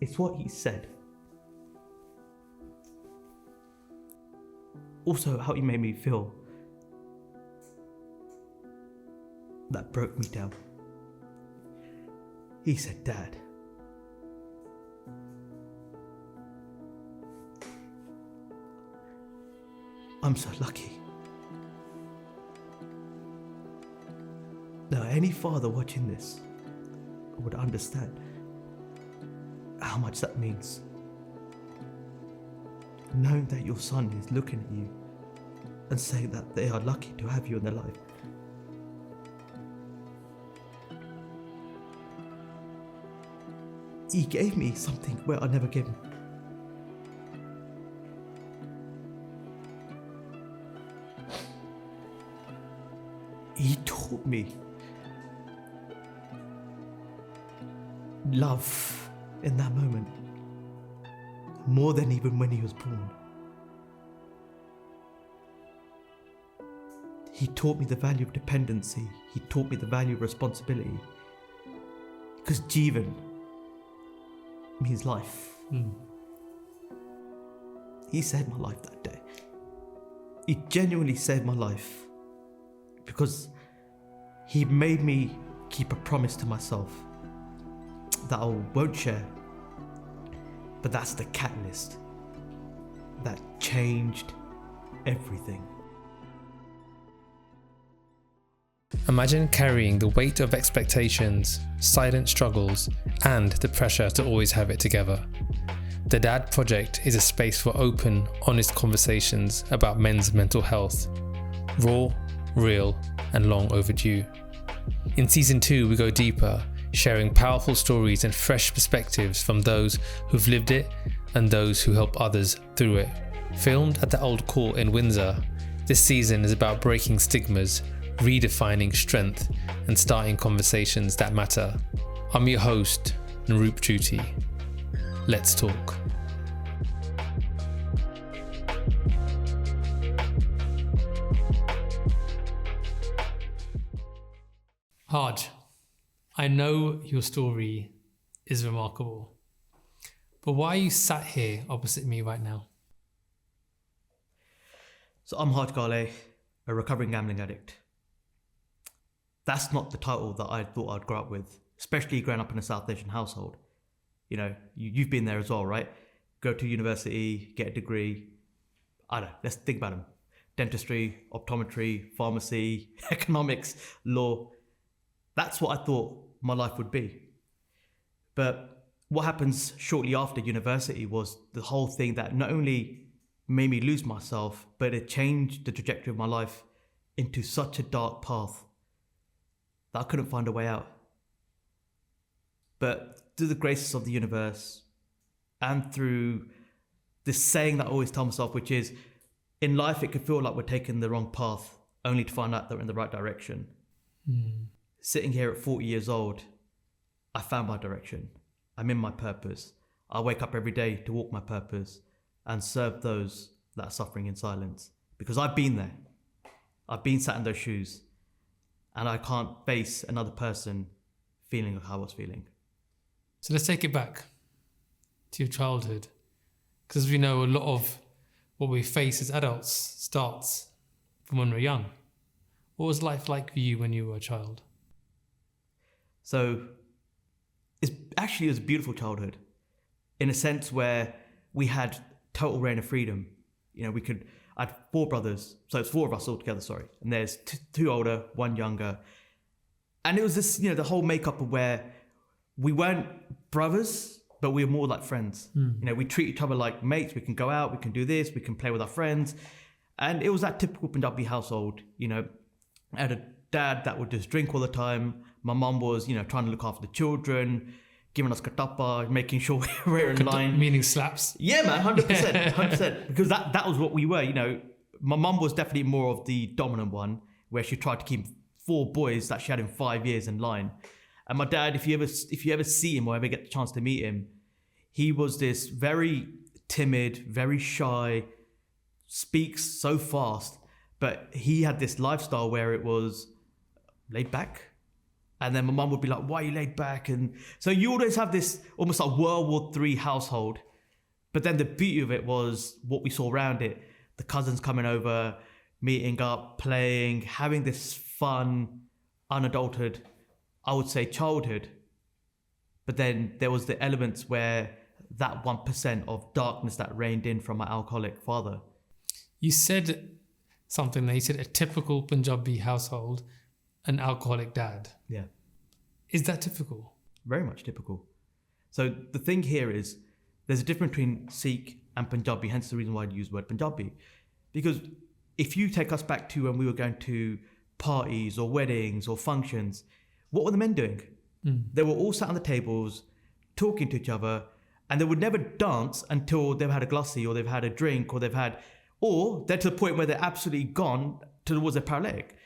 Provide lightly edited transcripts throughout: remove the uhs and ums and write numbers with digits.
It's what he said. Also, how he made me feel. That broke me down. He said, "Dad, I'm so lucky." Now, any father watching this would understand how much that means. Knowing that your son is looking at you and saying that they are lucky to have you in their life. He gave me something where I never gave him. He taught me love in that moment, more than even when he was born. He taught me the value of dependency. He taught me the value of responsibility. Because Jeevan means life. He saved my life that day. He genuinely saved my life because he made me keep a promise to myself that I won't share. But that's the catalyst that changed everything. Imagine carrying the weight of expectations, silent struggles, and the pressure to always have it together. The Dad Project is a space for open, honest conversations about men's mental health. Raw, real, and long overdue. In Season 2, we go deeper, sharing powerful stories and fresh perspectives from those who've lived it and those who help others through it. Filmed at the Old Court in Windsor, this season is about breaking stigmas, redefining strength, and starting conversations that matter. I'm your host, Naroop Juti. Let's talk. Harj, I know your story is remarkable, but why are you sat here opposite me right now? So I'm Harj, a recovering gambling addict. That's not the title that I thought I'd grow up with, especially growing up in a South Asian household. You know, you've been there as well, right? Go to university, get a degree. I don't know, let's think about them. Dentistry, optometry, pharmacy, economics, law. That's what I thought my life would be. But what happens shortly after university was the whole thing that not only made me lose myself, but it changed the trajectory of my life into such a dark path that I couldn't find a way out. But through the graces of the universe and through this saying that I always tell myself, which is, in life it could feel like we're taking the wrong path only to find out that we're in the right direction. Sitting here at 40 years old, I found my direction. I'm in my purpose. I wake up every day to walk my purpose and serve those that are suffering in silence. Because I've been there. I've been sat in those shoes. And I can't face another person feeling how I was feeling. So let's take it back to your childhood. Because we know a lot of what we face as adults starts from when we're young. What was life like for you when you were a child? So it was a beautiful childhood in a sense where we had total reign of freedom. You know, I had 4 brothers, so it's 4 of us all together, sorry. And there's 2 older, 1 younger. And it was this, the whole makeup of where we weren't brothers, but we were more like friends. We treat each other like mates. We can go out, we can do this, we can play with our friends. And it was that typical Punjabi household. I had a dad that would just drink all the time. My mum was, trying to look after the children, giving us katapa, making sure we're in line. Meaning slaps? Yeah, man, 100%, 100%. Because that was what we were, My mum was definitely more of the dominant one, where she tried to keep 4 boys that she had in 5 years in line. And my dad, if you ever see him or ever get the chance to meet him, he was this very timid, very shy, speaks so fast, but he had this lifestyle where it was laid back. And then my mum would be like, why are you laid back? And so you always have this almost like World War III household. But then the beauty of it was what we saw around it. The cousins coming over, meeting up, playing, having this fun, unadulterated, I would say, childhood. But then there was the elements where that 1% of darkness that reigned in from my alcoholic father. You said something there. You said a typical Punjabi household, an alcoholic dad. Yeah. Is that typical? Very much typical. So the thing here is there's a difference between Sikh and Punjabi, hence the reason why I use the word Punjabi. Because if you take us back to when we were going to parties or weddings or functions, what were the men doing? They were all sat on the tables, talking to each other, and they would never dance until they've had a glassy or they've had a drink or they're to the point where they're absolutely gone towards their paralytic.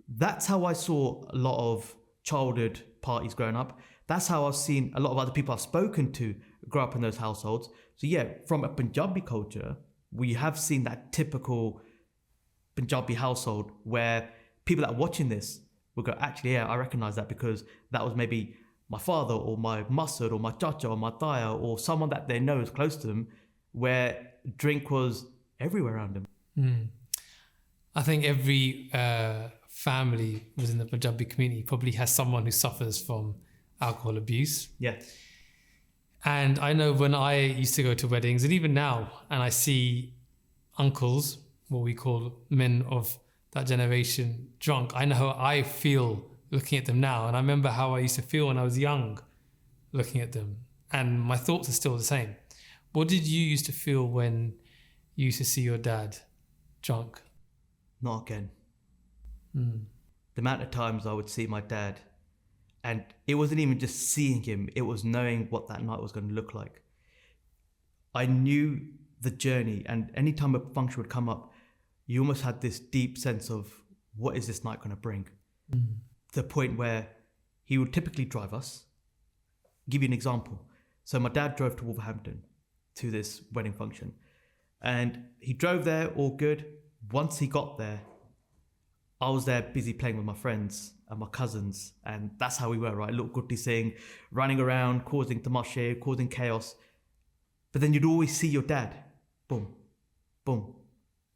That's how I saw a lot of childhood parties growing up. That's how I've seen a lot of other people I've spoken to grow up in those households. So yeah, from a Punjabi culture, we have seen that typical Punjabi household where people that are watching this will go, actually, yeah, I recognize that because that was maybe my father or my mustard or my chacha or my taya or someone that they know is close to them, where drink was everywhere around them. I think every family within the Punjabi community probably has someone who suffers from alcohol abuse. Yeah. And I know when I used to go to weddings, and even now, and I see uncles, what we call men of that generation, drunk, I know how I feel looking at them now. And I remember how I used to feel when I was young looking at them. And my thoughts are still the same. What did you used to feel when you used to see your dad drunk? Not again. The amount of times I would see my dad, and it wasn't even just seeing him, it was knowing what that night was going to look like. I knew the journey, and anytime a function would come up, you almost had this deep sense of what is this night going to bring? To the point where he would typically drive us. Give you an example. So my dad drove to Wolverhampton to this wedding function, and he drove there, all good. Once he got there, I was there busy playing with my friends and my cousins, and that's how we were, right? Little Gutti Singh, running around, causing tamashe, causing chaos. But then you'd always see your dad, boom, boom,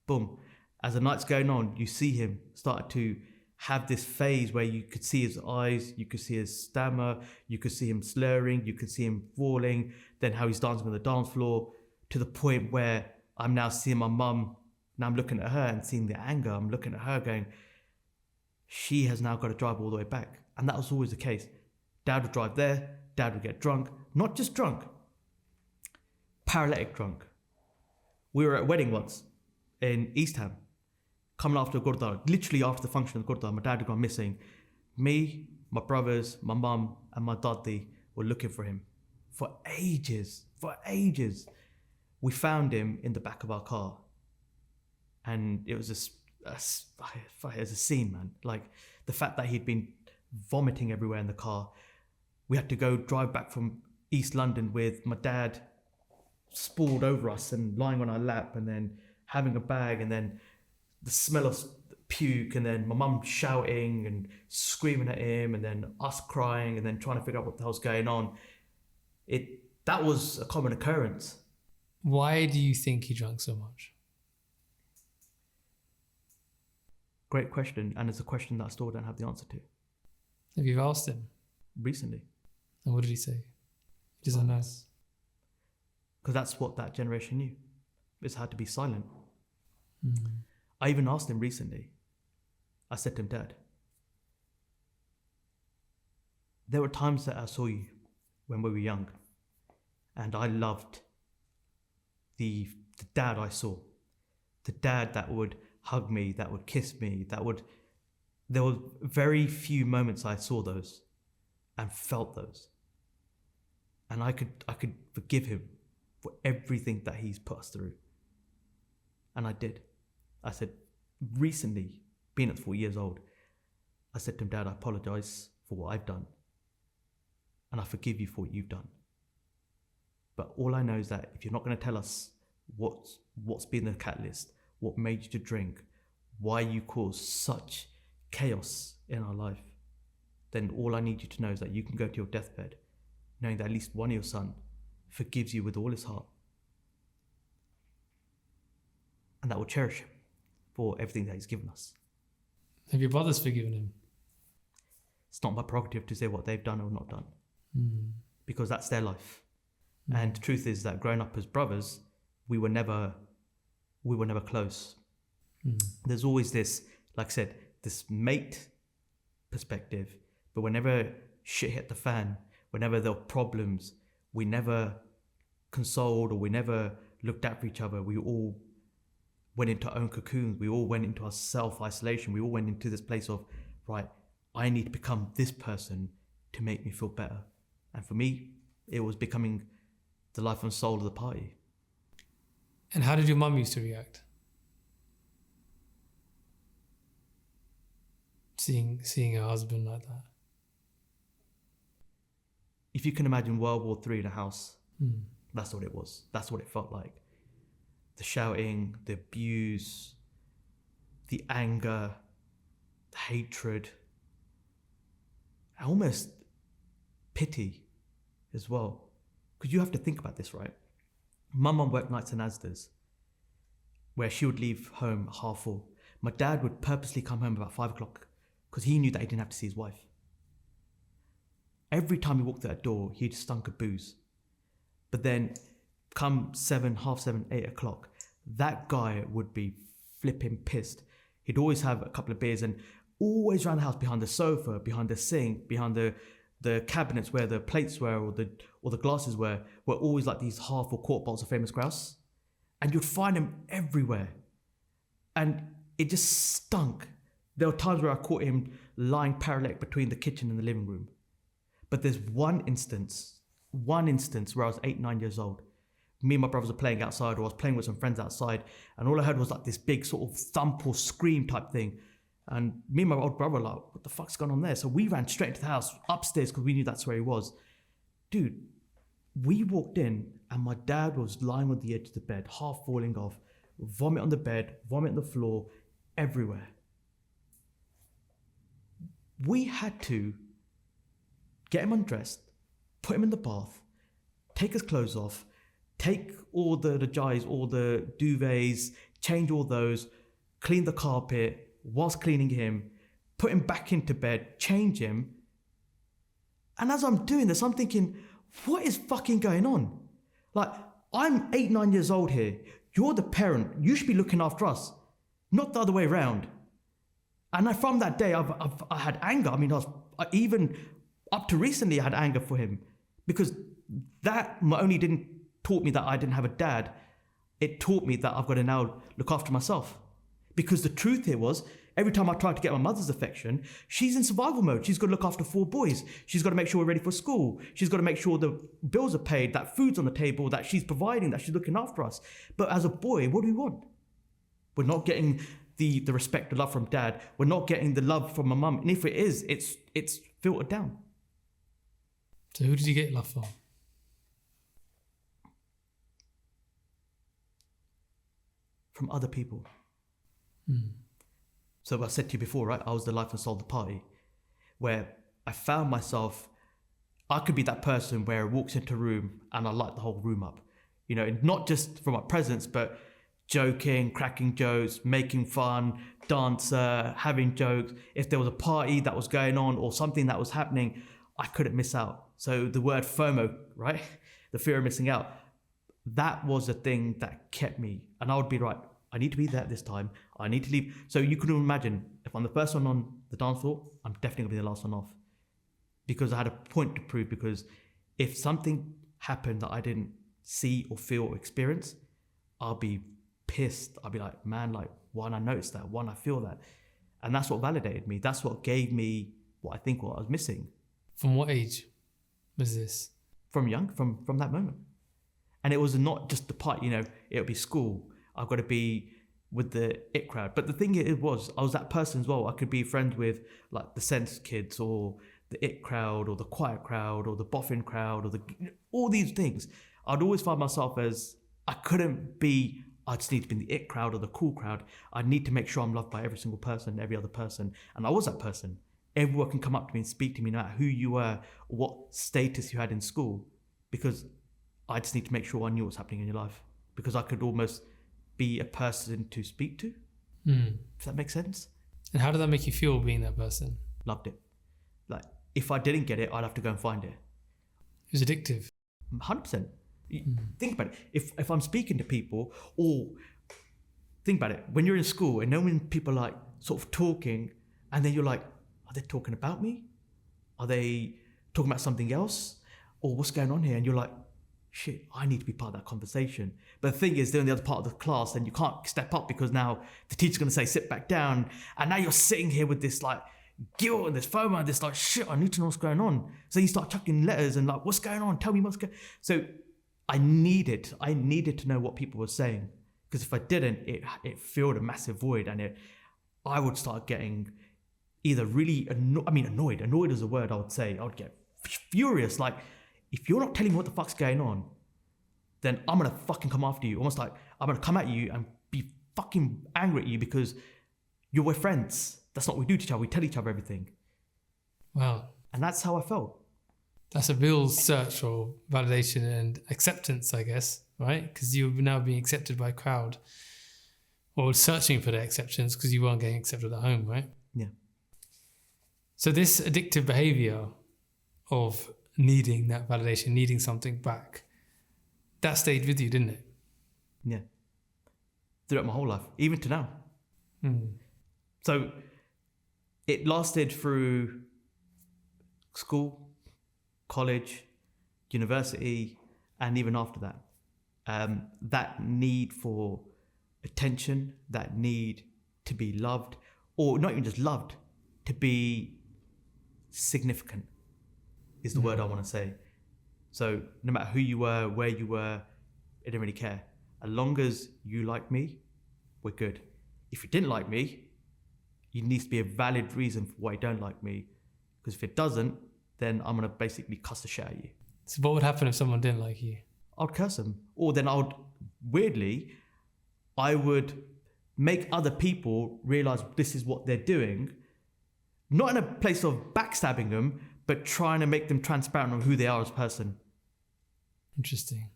boom. As the night's going on, you see him start to have this phase where you could see his eyes, you could see his stammer, you could see him slurring, you could see him falling, then how he's dancing on the dance floor, to the point where I'm now seeing my mum, now I'm looking at her and seeing the anger, I'm looking at her going, she has now got to drive all the way back. And that was always the case. Dad would drive there, dad would get drunk, not just drunk, paralytic drunk. We were at a wedding once in East Ham, coming after Gurdwara, literally after the function of Gurdwara, my dad had gone missing. Me, my brothers, my mum and my daddy were looking for him for ages. We found him in the back of our car. And it was it was a scene, man. Like the fact that he'd been vomiting everywhere in the car. We had to go drive back from East London with my dad sprawled over us and lying on our lap, and then having a bag, and then the smell of puke, and then my mum shouting and screaming at him, and then us crying, and then trying to figure out what the hell's going on. That was a common occurrence. Why do you think he drank so much? Great question, and it's a question that I still don't have the answer to. Have you asked him? Recently. And what did he say? He doesn't know. Because that's what that generation knew. It's had to be silent. I even asked him recently. I said to him, Dad, there were times that I saw you when we were young, and I loved the dad I saw. The dad that would hug me, that would kiss me, there were very few moments I saw those and felt those. And I could forgive him for everything that he's put us through. And I did. I said, recently, being at 4 years old, I said to him, Dad, I apologize for what I've done. And I forgive you for what you've done. But all I know is that if you're not going to tell us what's been the catalyst, what made you to drink, why you caused such chaos in our life, then all I need you to know is that you can go to your deathbed knowing that at least one of your son forgives you with all his heart. And that will cherish him for everything that he's given us. Have your brothers forgiven him? It's not my prerogative to say what they've done or not done, because that's their life. And the truth is that growing up as brothers, we were never close. There's always this, like I said, this mate perspective, but whenever shit hit the fan, whenever there were problems, we never consoled or we never looked out for each other. We all went into our own cocoons. We all went into our self-isolation. We all went into this place of, right, I need to become this person to make me feel better. And for me, it was becoming the life and soul of the party. And how did your mum used to react? Seeing her husband like that. If you can imagine World War III in a house, that's what it was. That's what it felt like. The shouting, the abuse, the anger, the hatred, almost pity as well. Because you have to think about this, right? My mum worked nights in Asda's, where she would leave home half full. My dad would purposely come home about 5 o'clock because he knew that he didn't have to see his wife. Every time he walked through that door, he'd stunk of booze. But then come 7, half 7, 8 o'clock, that guy would be flipping pissed. He'd always have a couple of beers and always around the house, behind the sofa, behind the sink, behind the cabinets where the plates were or the glasses were always like these half or quart bottles of Famous Grouse. And you'd find them everywhere. And it just stunk. There were times where I caught him lying parallel between the kitchen and the living room. But there's one instance where I was 8, 9 years old. Me and my brothers were playing outside, or I was playing with some friends outside, and all I heard was like this big sort of thump or scream type thing. And me and my old brother were like, what the fuck's going on there? So we ran straight into the house, upstairs, because we knew that's where he was. Dude, we walked in, and my dad was lying on the edge of the bed, half falling off, vomit on the bed, vomit on the floor, everywhere. We had to get him undressed, put him in the bath, take his clothes off, take all the jais, all the duvets, change all those, clean the carpet, whilst cleaning him, put him back into bed, change him. And as I'm doing this, I'm thinking, what is fucking going on? Like, I'm 8, 9 years old here. You're the parent. You should be looking after us, not the other way around. And from that day, I had anger. I mean, even up to recently, I had anger for him, because that not only didn't taught me that I didn't have a dad, it taught me that I've got to now look after myself. Because the truth here was, every time I tried to get my mother's affection, she's in survival mode. She's got to look after 4 boys. She's got to make sure we're ready for school. She's got to make sure the bills are paid, that food's on the table, that she's providing, that she's looking after us. But as a boy, what do we want? We're not getting the respect, the love from dad. We're not getting the love from my mum. And if it is, it's filtered down. So who did you get love from? From other people. So I said to you before, right? I was the life and soul of the party, where I found myself, I could be that person where it walks into a room and I light the whole room up. You know, not just from my presence, but joking, cracking jokes, making fun, dancer, having jokes. If there was a party that was going on or something that was happening, I couldn't miss out. So the word FOMO, right? The fear of missing out. That was the thing that kept me. And I would be right, I need to be there at this time. I need to leave. So you couldn't imagine, if I'm the first one on the dance floor, I'm definitely gonna be the last one off. Because I had a point to prove, because if something happened that I didn't see or feel or experience, I'll be pissed. I'll be like, man, like, one, I noticed that, one, I feel that. And that's what validated me. That's what gave me what I think what I was missing. From what age was this? From young, from that moment. And it was not just the part, you know, it'll be school. I've got to be with the it crowd. But the thing it was, I was that person as well. I could be friends with like the sense kids or the it crowd or the quiet crowd or the boffin crowd or all these things. I'd always find myself as, I just need to be in the it crowd or the cool crowd. I need to make sure I'm loved by every single person, every other person. And I was that person. everyone can come up to me and speak to me, no matter who you were or what status you had in school, because I just need to make sure I knew what's happening in your life, because I could almost be a person to speak to. Does that make sense? And how did that make you feel being that person? Loved it. Like, if I didn't get it, I'd have to go and find it. It was addictive. 100%. Think about it. If I'm speaking to people, or think about it, when you're in school and then when people are like sort of talking, and then you're like, are they talking about me? Are they talking about something else? Or what's going on here? And you're like, shit, I need to be part of that conversation. But the thing is, they're in the other part of the class and you can't step up because now the teacher's going to say, sit back down. And now you're sitting here with this like guilt and this FOMO and this like, shit, I need to know what's going on. So you start chucking letters and like, what's going on? Tell me what's going on. So I needed to know what people were saying. Because if I didn't, it filled a massive void, and I would start getting either really annoyed. Annoyed is a word I would say. I would get furious. Like, if you're not telling me what the fuck's going on, then I'm gonna fucking come after you. Almost like I'm gonna come at you and be fucking angry at you because we're friends. That's not what we do to each other. We tell each other everything. Wow. And that's how I felt. That's a real search for validation and acceptance, I guess, right? Because you're now being accepted by a crowd, or searching for the acceptance because you weren't getting accepted at home, right? Yeah. So this addictive behavior of needing that validation, needing something back, that stayed with you, didn't it? Yeah. Throughout my whole life, even to now. So it lasted through school, college, university, and even after that. That need for attention, that need to be loved, or not even just loved, to be significant is the word I want to say. So no matter who you were, where you were, I didn't really care. As long as you like me, we're good. If you didn't like me, it needs to be a valid reason for why you don't like me. Because if it doesn't, then I'm going to basically cuss the shit out of you. So what would happen if someone didn't like you? I'd curse them. Or then I would make other people realize this is what they're doing. Not in a place of backstabbing them, but trying to make them transparent on who they are as a person. Interesting.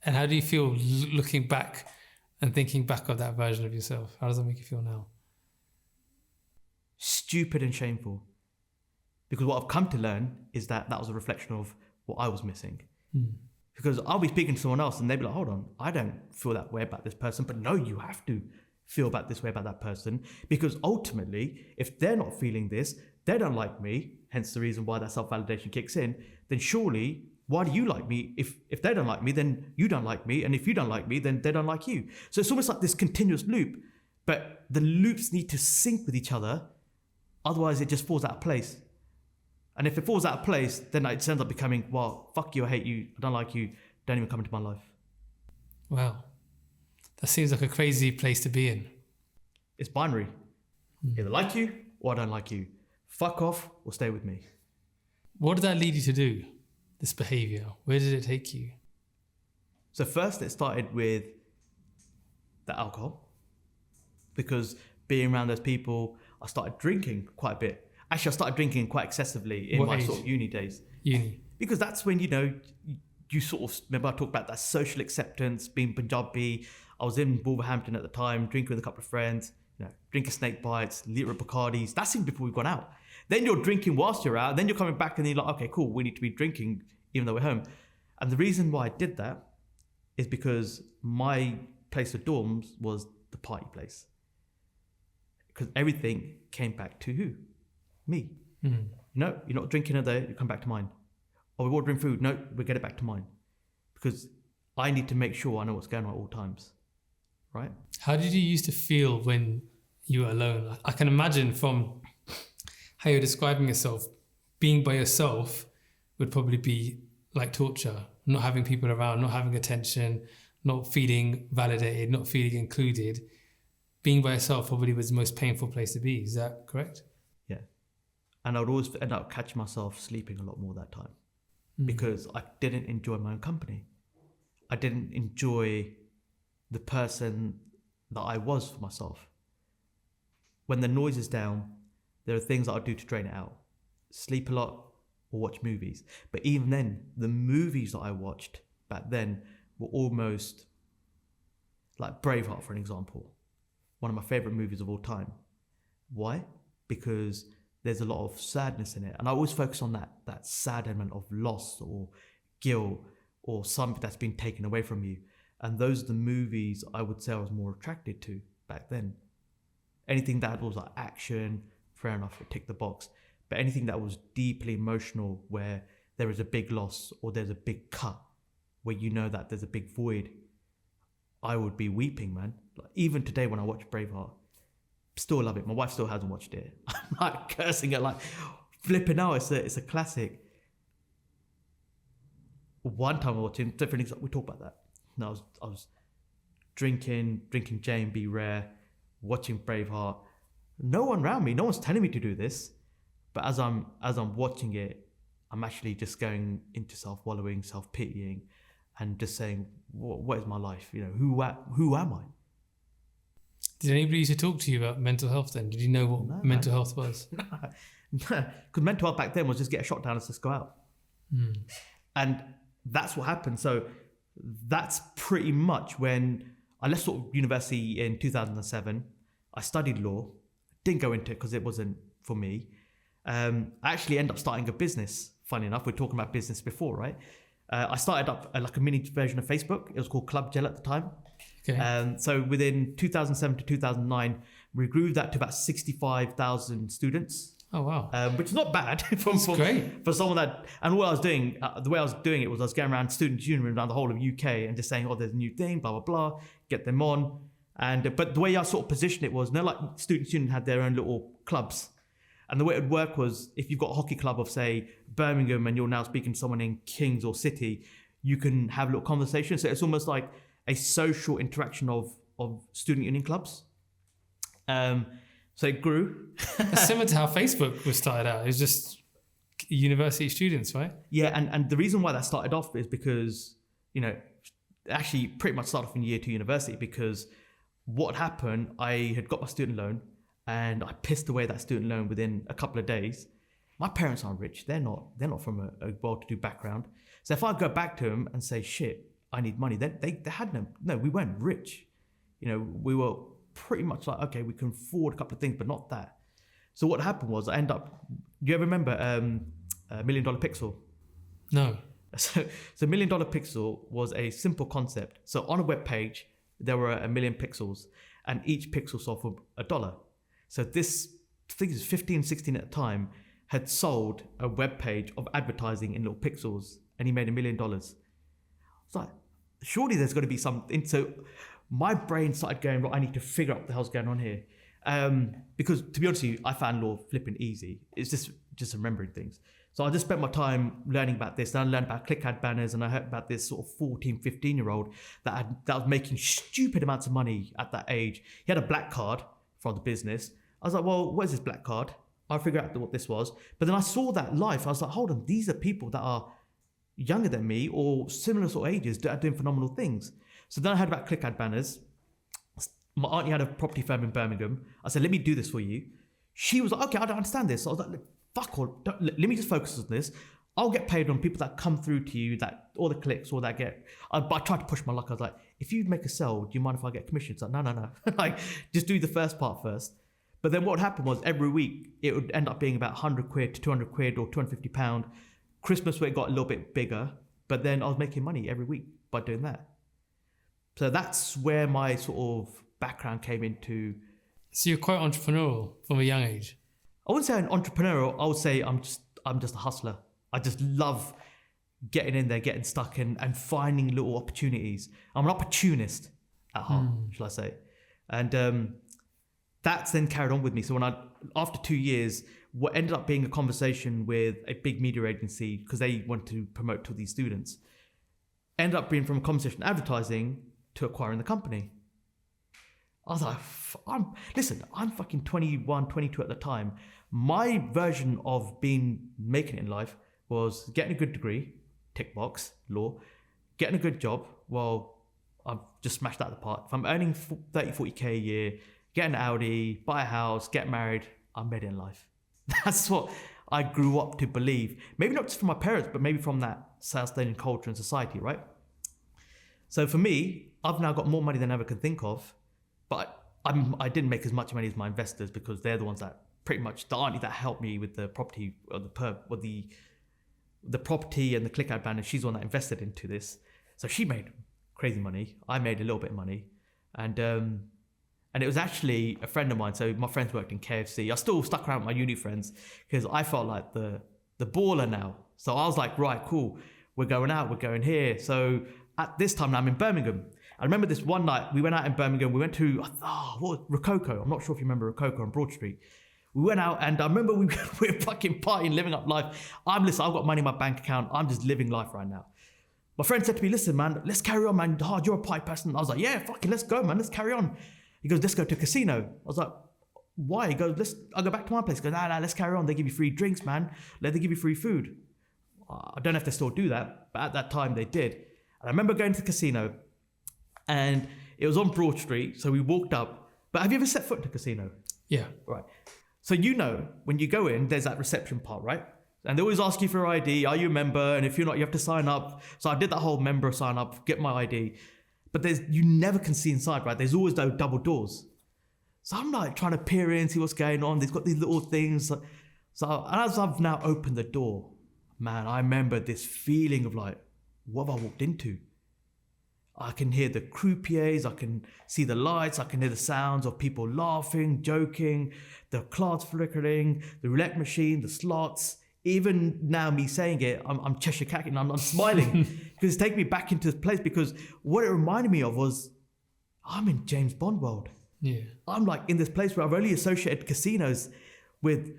And how do you feel looking back and thinking back of that version of yourself? How does that make you feel now? Stupid and shameful. Because what I've come to learn is that was a reflection of what I was missing. Because I'll be speaking to someone else and they'll be like, hold on, I don't feel that way about this person. But no, you have to feel about this way about that person. Because ultimately, if they're not feeling this, they don't like me, hence the reason why that self-validation kicks in, then surely, why do you like me? If they don't like me, then you don't like me. And if you don't like me, then they don't like you. So it's almost like this continuous loop. But the loops need to sync with each other. Otherwise, it just falls out of place. And if it falls out of place, then it ends up becoming, well, fuck you, I hate you, I don't like you, don't even come into my life. Wow. That seems like a crazy place to be in. It's binary. Either like you or I don't like you. Fuck off or stay with me. What did that lead you to do, this behavior? Where did it take you? So first it started with the alcohol. Because being around those people, I started drinking quite a bit. Actually, I started drinking quite excessively in my sort of uni days. Uni. Because that's when, you sort of, remember I talked about that social acceptance, being Punjabi. I was in Wolverhampton at the time, drinking with a couple of friends, drinking snake bites, liter of Bacardis. That's even before we've gone out. Then you're drinking whilst you're out. Then you're coming back and you're like, okay, cool, we need to be drinking even though we're home. And the reason why I did that is because my place of dorms was the party place. Because everything came back to who? Me. No, you're not drinking it there, you come back to mine. Or we're ordering food, no, we get it back to mine. Because I need to make sure I know what's going on at all times. Right? How did you used to feel when you were alone? I can imagine from how you're describing yourself, being by yourself would probably be like torture. Not having people around, not having attention, not feeling validated, not feeling included. Being by yourself probably was the most painful place to be. Is that correct? Yeah. And I would always end up catching myself sleeping a lot more that time because I didn't enjoy my own company. I didn't enjoy the person that I was for myself. When the noise is down, there are things that I do to drain it out. Sleep a lot or watch movies. But even then, the movies that I watched back then were almost like Braveheart, for an example. One of my favorite movies of all time. Why? Because there's a lot of sadness in it. And I always focus on that sad element of loss or guilt or something that's been taken away from you. And those are the movies I would say I was more attracted to back then. Anything that was like action, fair enough, it ticked the box. But anything that was deeply emotional, where there is a big loss or there's a big cut, where you know that there's a big void, I would be weeping, man. Like, even today when I watch Braveheart, still love it. My wife still hasn't watched it. I'm like cursing it, like flipping out. It's a classic. One time I was watching, different things, we talk about that. And I was drinking J&B Rare, watching Braveheart. No one around me, no one's telling me to do this. But as I'm watching it, I'm actually just going into self-wallowing, self-pitying, and just saying, what is my life? You know, who am I? Did anybody used to talk to you about mental health then? Did you know what mental health was? No, because mental health back then was just get a shot down and just go out. And that's what happened. So that's pretty much when I left sort of university in 2007. I studied law, didn't go into it because it wasn't for me. I actually ended up starting a business. Funny enough, we were talking about business before, right? I started up like a mini version of Facebook. It was called Club Gel at the time. Okay. So within 2007 to 2009, we grew that to about 65,000 students. Oh, wow. Which is not bad great. For someone that, and what I was doing, the way I was doing it was I was going around student union around the whole of UK and just saying, oh, there's a new thing, blah, blah, blah, get them on. But the way I sort of positioned it was, like student union had their own little clubs. And the way it would work was, if you've got a hockey club of, say, Birmingham, and you're now speaking to someone in Kings or City, you can have a little conversation. So it's almost like a social interaction of student union clubs. So it grew. It's similar to how Facebook was started out. It was just university students, right? Yeah, and the reason why that started off is because, actually pretty much started off in year 2 university, because what happened, I had got my student loan, and I pissed away that student loan within a couple of days. My parents aren't rich. They're not from a well-to-do background. So if I go back to them and say, shit, I need money, then they had no, we weren't rich. We were pretty much like, okay, we can afford a couple of things, but not that. So what happened was I end up, do you ever remember $1 Million Pixel? No. So $1 Million Pixel was a simple concept. So on a web page, there were 1 million pixels, and each pixel sold for $1. So this, I think it was 15, 16 at the time, had sold a web page of advertising in little pixels, and he made $1 million. I was like, surely there's got to be something. So my brain started going, well, I need to figure out what the hell's going on here. Because to be honest with you, I found law flipping easy. It's just remembering things. So I just spent my time learning about this. Then I learned about click ad banners, and I heard about this sort of 14, 15-year-old that was making stupid amounts of money at that age. He had a black card from the business. I was like, well, what is this black card? I'll figure out what this was. But then I saw that life. I was like, hold on, these are people that are younger than me or similar sort of ages that are doing phenomenal things. So then I heard about click ad banners. My auntie had a property firm in Birmingham. I said, let me do this for you. She was like, okay, I don't understand this. So I was like, fuck all, let me just focus on this. I'll get paid on people that come through to you, that all the clicks, all that get. But I tried to push my luck. I was like, if you make a sell, do you mind if I get commissions? Like, no. Like, just do the first part first. But then what happened was every week it would end up being about 100 quid to 200 quid or 250 pound. Christmas where it got a little bit bigger, but then I was making money every week by doing that. So that's where my sort of background came into. So you're quite entrepreneurial from a young age. I wouldn't say I'm entrepreneurial. I would say I'm just a hustler. I just love getting in there, getting stuck in, and finding little opportunities. I'm an opportunist at heart, shall I say? And that's then carried on with me. So after 2 years, what ended up being a conversation with a big media agency, because they want to promote to these students, ended up being from a conversation advertising to acquiring the company. I was like, I'm fucking 21, 22 at the time. My version of making it in life was getting a good degree, tick box, law, getting a good job. Well, I've just smashed that apart. If I'm earning 30, 40K a year, get an Audi, buy a house, get married, I'm made it in life. That's what I grew up to believe. Maybe not just from my parents, but maybe from that South Asian culture and society, right? So for me, I've now got more money than I ever could think of, but I didn't make as much money as my investors because they're the ones that pretty much, the auntie that helped me with the property or the property and the click ad banner, she's the one that invested into this. So she made crazy money. I made a little bit of money. And it was actually a friend of mine. So my friends worked in KFC. I still stuck around with my uni friends because I felt like the baller now. So I was like, right, cool. We're going out. We're going here. So at this time now I'm in Birmingham. I remember this one night we went out in Birmingham. We went to, Rococo. I'm not sure if you remember Rococo on Broad Street. We went out and I remember we were fucking partying, living up life. I've got money in my bank account. I'm just living life right now. My friend said to me, listen, man, let's carry on, man. Harj, you're a party person. I was like, yeah, fucking let's go, man. Let's carry on. He goes, let's go to a casino. I was like, why? He goes, I'll go back to my place. He goes, nah, let's carry on. They give you free drinks, man. They give you free food. I don't know if they still do that, but at that time they did. And I remember going to the casino and it was on Broad Street. So we walked up. But have you ever set foot in a casino? Yeah. Right. So when you go in, there's that reception part, right? And they always ask you for your ID. Are you a member? And if you're not, you have to sign up. So I did that whole member sign up, get my ID. But you never can see inside, right? There's always those double doors. So I'm like trying to peer in, see what's going on. They've got these little things. So as I've now opened the door, man, I remember this feeling of like, what have I walked into? I can hear the croupiers, I can see the lights, I can hear the sounds of people laughing, joking, the cards flickering, the roulette machine, the slots. Even now, me saying it, I'm Cheshire Cat and I'm smiling because it's taking me back into this place because what it reminded me of was I'm in James Bond world. Yeah. I'm like in this place where I've only associated casinos with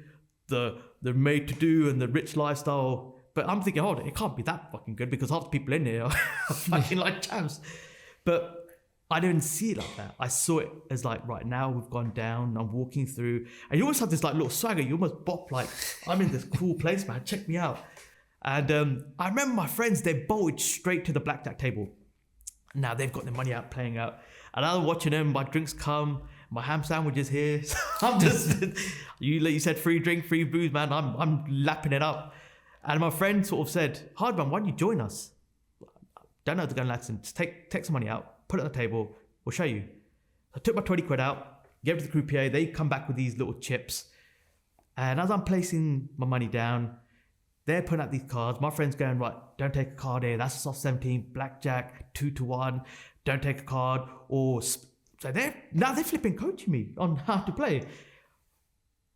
the made-to-do and the rich lifestyle. But I'm thinking, it can't be that fucking good because half the people in here are fucking like champs. But I didn't see it like that. I saw it as like, right now we've gone down, I'm walking through. And you always have this like little swagger. You almost bop like, I'm in this cool place, man. Check me out. And I remember my friends, they bolted straight to the blackjack table. Now they've got their money out, playing out. And I'm watching them, my drinks come, my ham sandwich is here. So I'm just, you said free drink, free booze, man. I'm lapping it up. And my friend sort of said, Harj, man, why don't you join us? Don't know the gun lesson. Just take some money out, put it on the table, we'll show you. I took my 20 quid out, gave it to the croupier. They come back with these little chips. And as I'm placing my money down, they're putting out these cards. My friend's going, right, don't take a card here. That's a soft 17, blackjack, 2-1. Don't take a card. So they're flipping coaching me on how to play.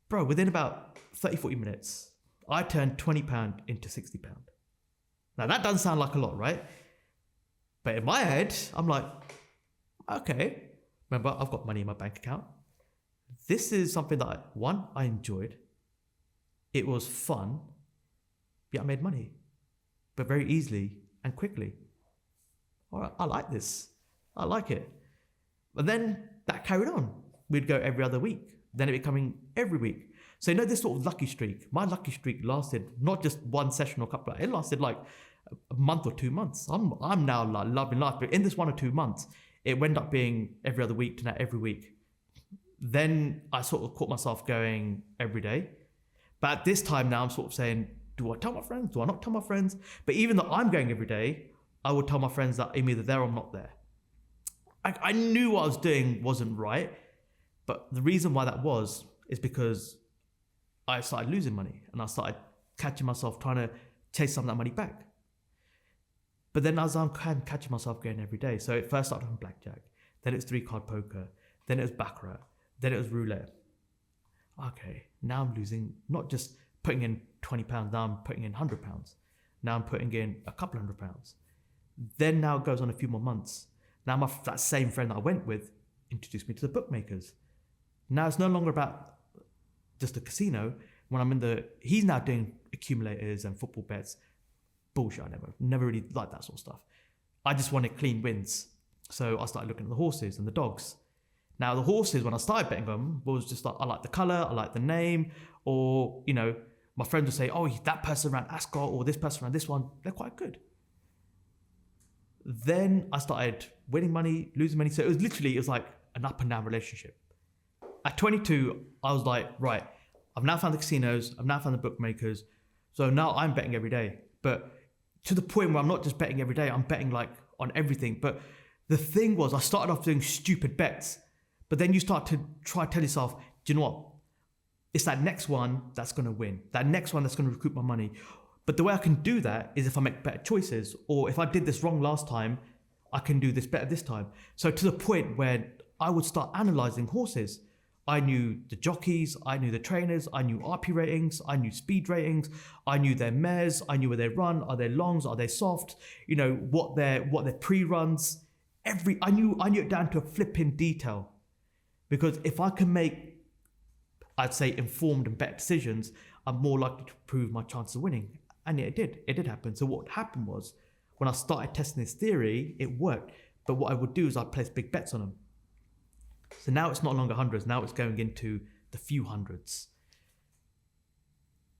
Bro, within about 30, 40 minutes, I turned £20 into £60. Now that doesn't sound like a lot, right? But in my head, I'm like, okay, remember, I've got money in my bank account. This is something that I enjoyed. It was fun. Yeah, I made money, but very easily and quickly. All right, I like this. I like it. But then that carried on. We'd go every other week. Then it becoming every week. So this sort of lucky streak, my lucky streak lasted not just one session or couple, it lasted like a month or 2 months. I'm now like loving life, but in this 1 or 2 months, it went up being every other week to now every week. Then I sort of caught myself going every day. But at this time now I'm sort of saying, do I tell my friends? Do I not tell my friends? But even though I'm going every day, I would tell my friends that I'm either there or I'm not there. I knew what I was doing wasn't right, but the reason why that was is because I started losing money and I started catching myself trying to chase some of that money back. But then as I'm catching myself going every day, so it first started on blackjack, then it was 3-card poker, then it was baccarat, then it was roulette. Okay, now I'm losing, not just putting in £20, now I'm putting in £100. Now I'm putting in a couple £100. Then now it goes on a few more months. Now that same friend that I went with introduced me to the bookmakers. Now it's no longer about just a casino. When he's now doing accumulators and football bets. Bullshit, I never really liked that sort of stuff. I just wanted clean wins. So I started looking at the horses and the dogs. Now the horses, when I started betting them, was just like, I like the colour, I like the name, or, my friends would say, oh, that person ran Ascot or this person ran this one. They're quite good. Then I started winning money, losing money. So it was like an up and down relationship. At 22, I was like, right, I've now found the casinos. I've now found the bookmakers. So now I'm betting every day. But to the point where I'm not just betting every day, I'm betting like on everything. But the thing was, I started off doing stupid bets, but then you start to try to tell yourself, do you know what? It's that next one that's going to win. That next one that's going to recoup my money. But the way I can do that is if I make better choices, or if I did this wrong last time, I can do this better this time. So to the point where I would start analyzing horses. I knew the jockeys, I knew the trainers, I knew RP ratings, I knew speed ratings, I knew their mares, I knew where they run, are they longs, are they soft, you know, what their pre-runs. I knew it down to a flipping detail. Because if I can make, I'd say, informed and better decisions, I'm more likely to improve my chances of winning. And yeah, it did happen. So what happened was, when I started testing this theory, it worked. But what I would do is I'd place big bets on them. So now it's not longer hundreds, now it's going into the few hundreds.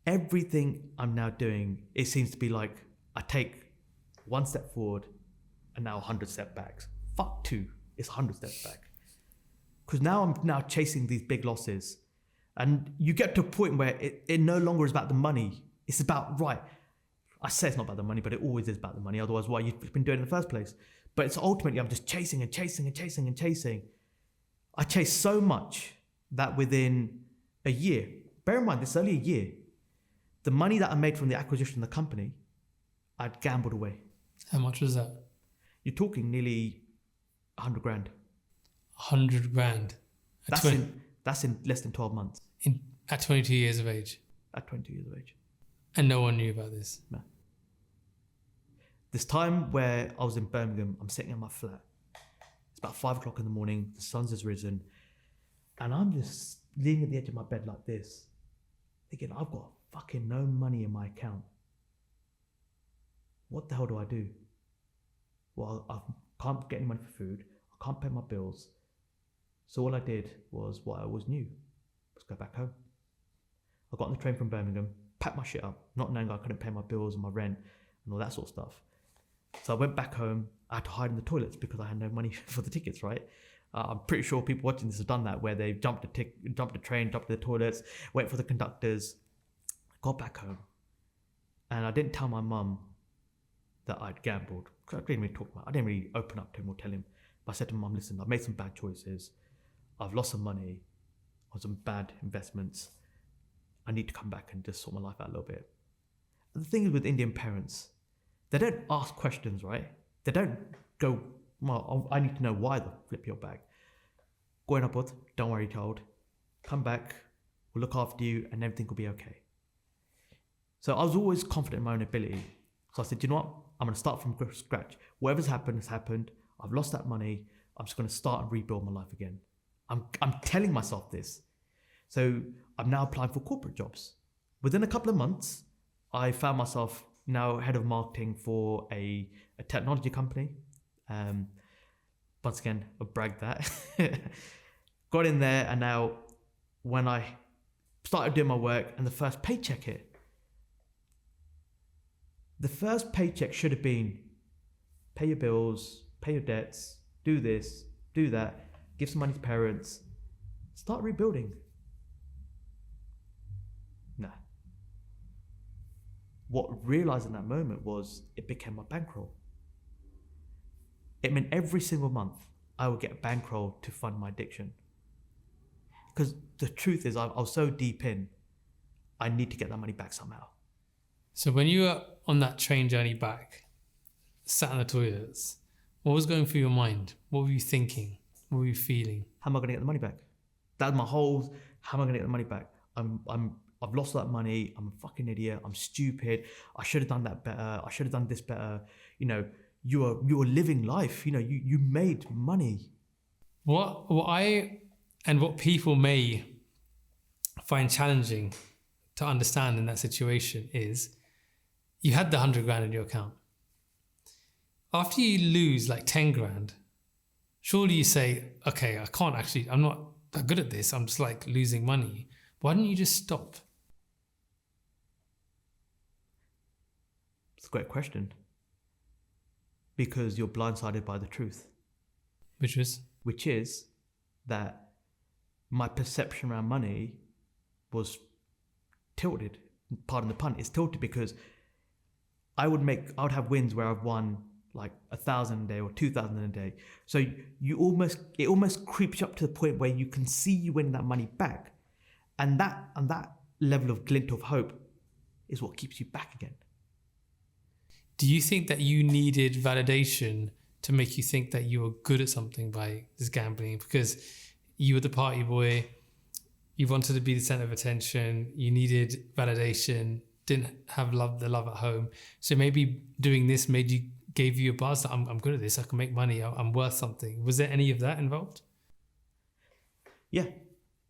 Everything I'm now doing, it seems to be like I take one step forward and now 100 step backs. Fuck two, it's 100 steps back. Because now I'm now chasing these big losses. And you get to a point where it no longer is about the money. It's about, right, I say it's not about the money, but it always is about the money. Otherwise, why you've been doing it in the first place? But it's ultimately, I'm just chasing and chasing and chasing and chasing. I chased so much that within a year, bear in mind, this is only a year, the money that I made from the acquisition of the company, I'd gambled away. How much was that? You're talking nearly 100 grand. 100 grand? That's in less than 12 months. At 22 years of age? At 22 years of age. And no one knew about this? No. This time where I was in Birmingham, I'm sitting in my flat. It's about 5 o'clock in the morning, the sun's has risen, and I'm just leaning at the edge of my bed like this, thinking, I've got fucking no money in my account. What the hell do I do? Well, I can't get any money for food, I can't pay my bills. So all I did was what I always knew, was go back home. I got on the train from Birmingham, packed my shit up, not knowing I couldn't pay my bills and my rent and all that sort of stuff. So I went back home. I had to hide in the toilets because I had no money for the tickets, right? I'm pretty sure people watching this have done that, where they've jumped the train, jumped the toilets, wait for the conductors. Got back home, and I didn't tell my mum that I'd gambled. I didn't really talk about it. I didn't really open up to him or tell him. But I said to Mum, listen, I've made some bad choices. I've lost some money on some bad investments. I need to come back and just sort my life out a little bit. And the thing is with Indian parents, they don't ask questions, right? They don't go, well, I need to know why they'll flip your bag. Go in upward, don't worry, child. Come back, we'll look after you and everything will be okay. So I was always confident in my own ability. So I said, you know what? I'm going to start from scratch. Whatever's happened has happened. I've lost that money. I'm just going to start and rebuild my life again. I'm telling myself this. So I'm now applying for corporate jobs. Within a couple of months, I found myself now head of marketing for a technology company. Once again, I bragged that. Got in there, and now when I started doing my work and the first paycheck hit, the first paycheck should have been pay your bills, pay your debts, do this, do that, give some money to parents, start rebuilding. Nah. What I realized in that moment was it became my bankroll. It meant every single month I would get a bankroll to fund my addiction. Because the truth is, I was so deep in, I need to get that money back somehow. So when you were on that train journey back, sat in the toilets, what was going through your mind? What were you thinking? What were you feeling? How am I going to get the money back? That's my whole, how am I going to get the money back? I've lost that money. I'm a fucking idiot. I'm stupid. I should have done that better. I should have done this better. You know, you are living life. You know, you made money. What people may find challenging to understand in that situation is you had the 100 grand in your account. After you lose like 10 grand, surely you say, okay, I'm not that good at this. I'm just like losing money. Why don't you just stop? It's a great question. Because you're blindsided by the truth. Which is that my perception around money was tilted. Pardon the pun. It's tilted because I would have wins where I've won like 1,000 a day or 2,000 a day. So it almost creeps you up to the point where you can see you winning that money back, and that level of glint of hope is what keeps you back again. Do you think that you needed validation to make you think that you were good at something by this gambling? Because you were the party boy, you wanted to be the center of attention, you needed validation, didn't have the love at home. So maybe doing this gave you a buzz that I'm good at this, I can make money, I'm worth something. Was there any of that involved? Yeah.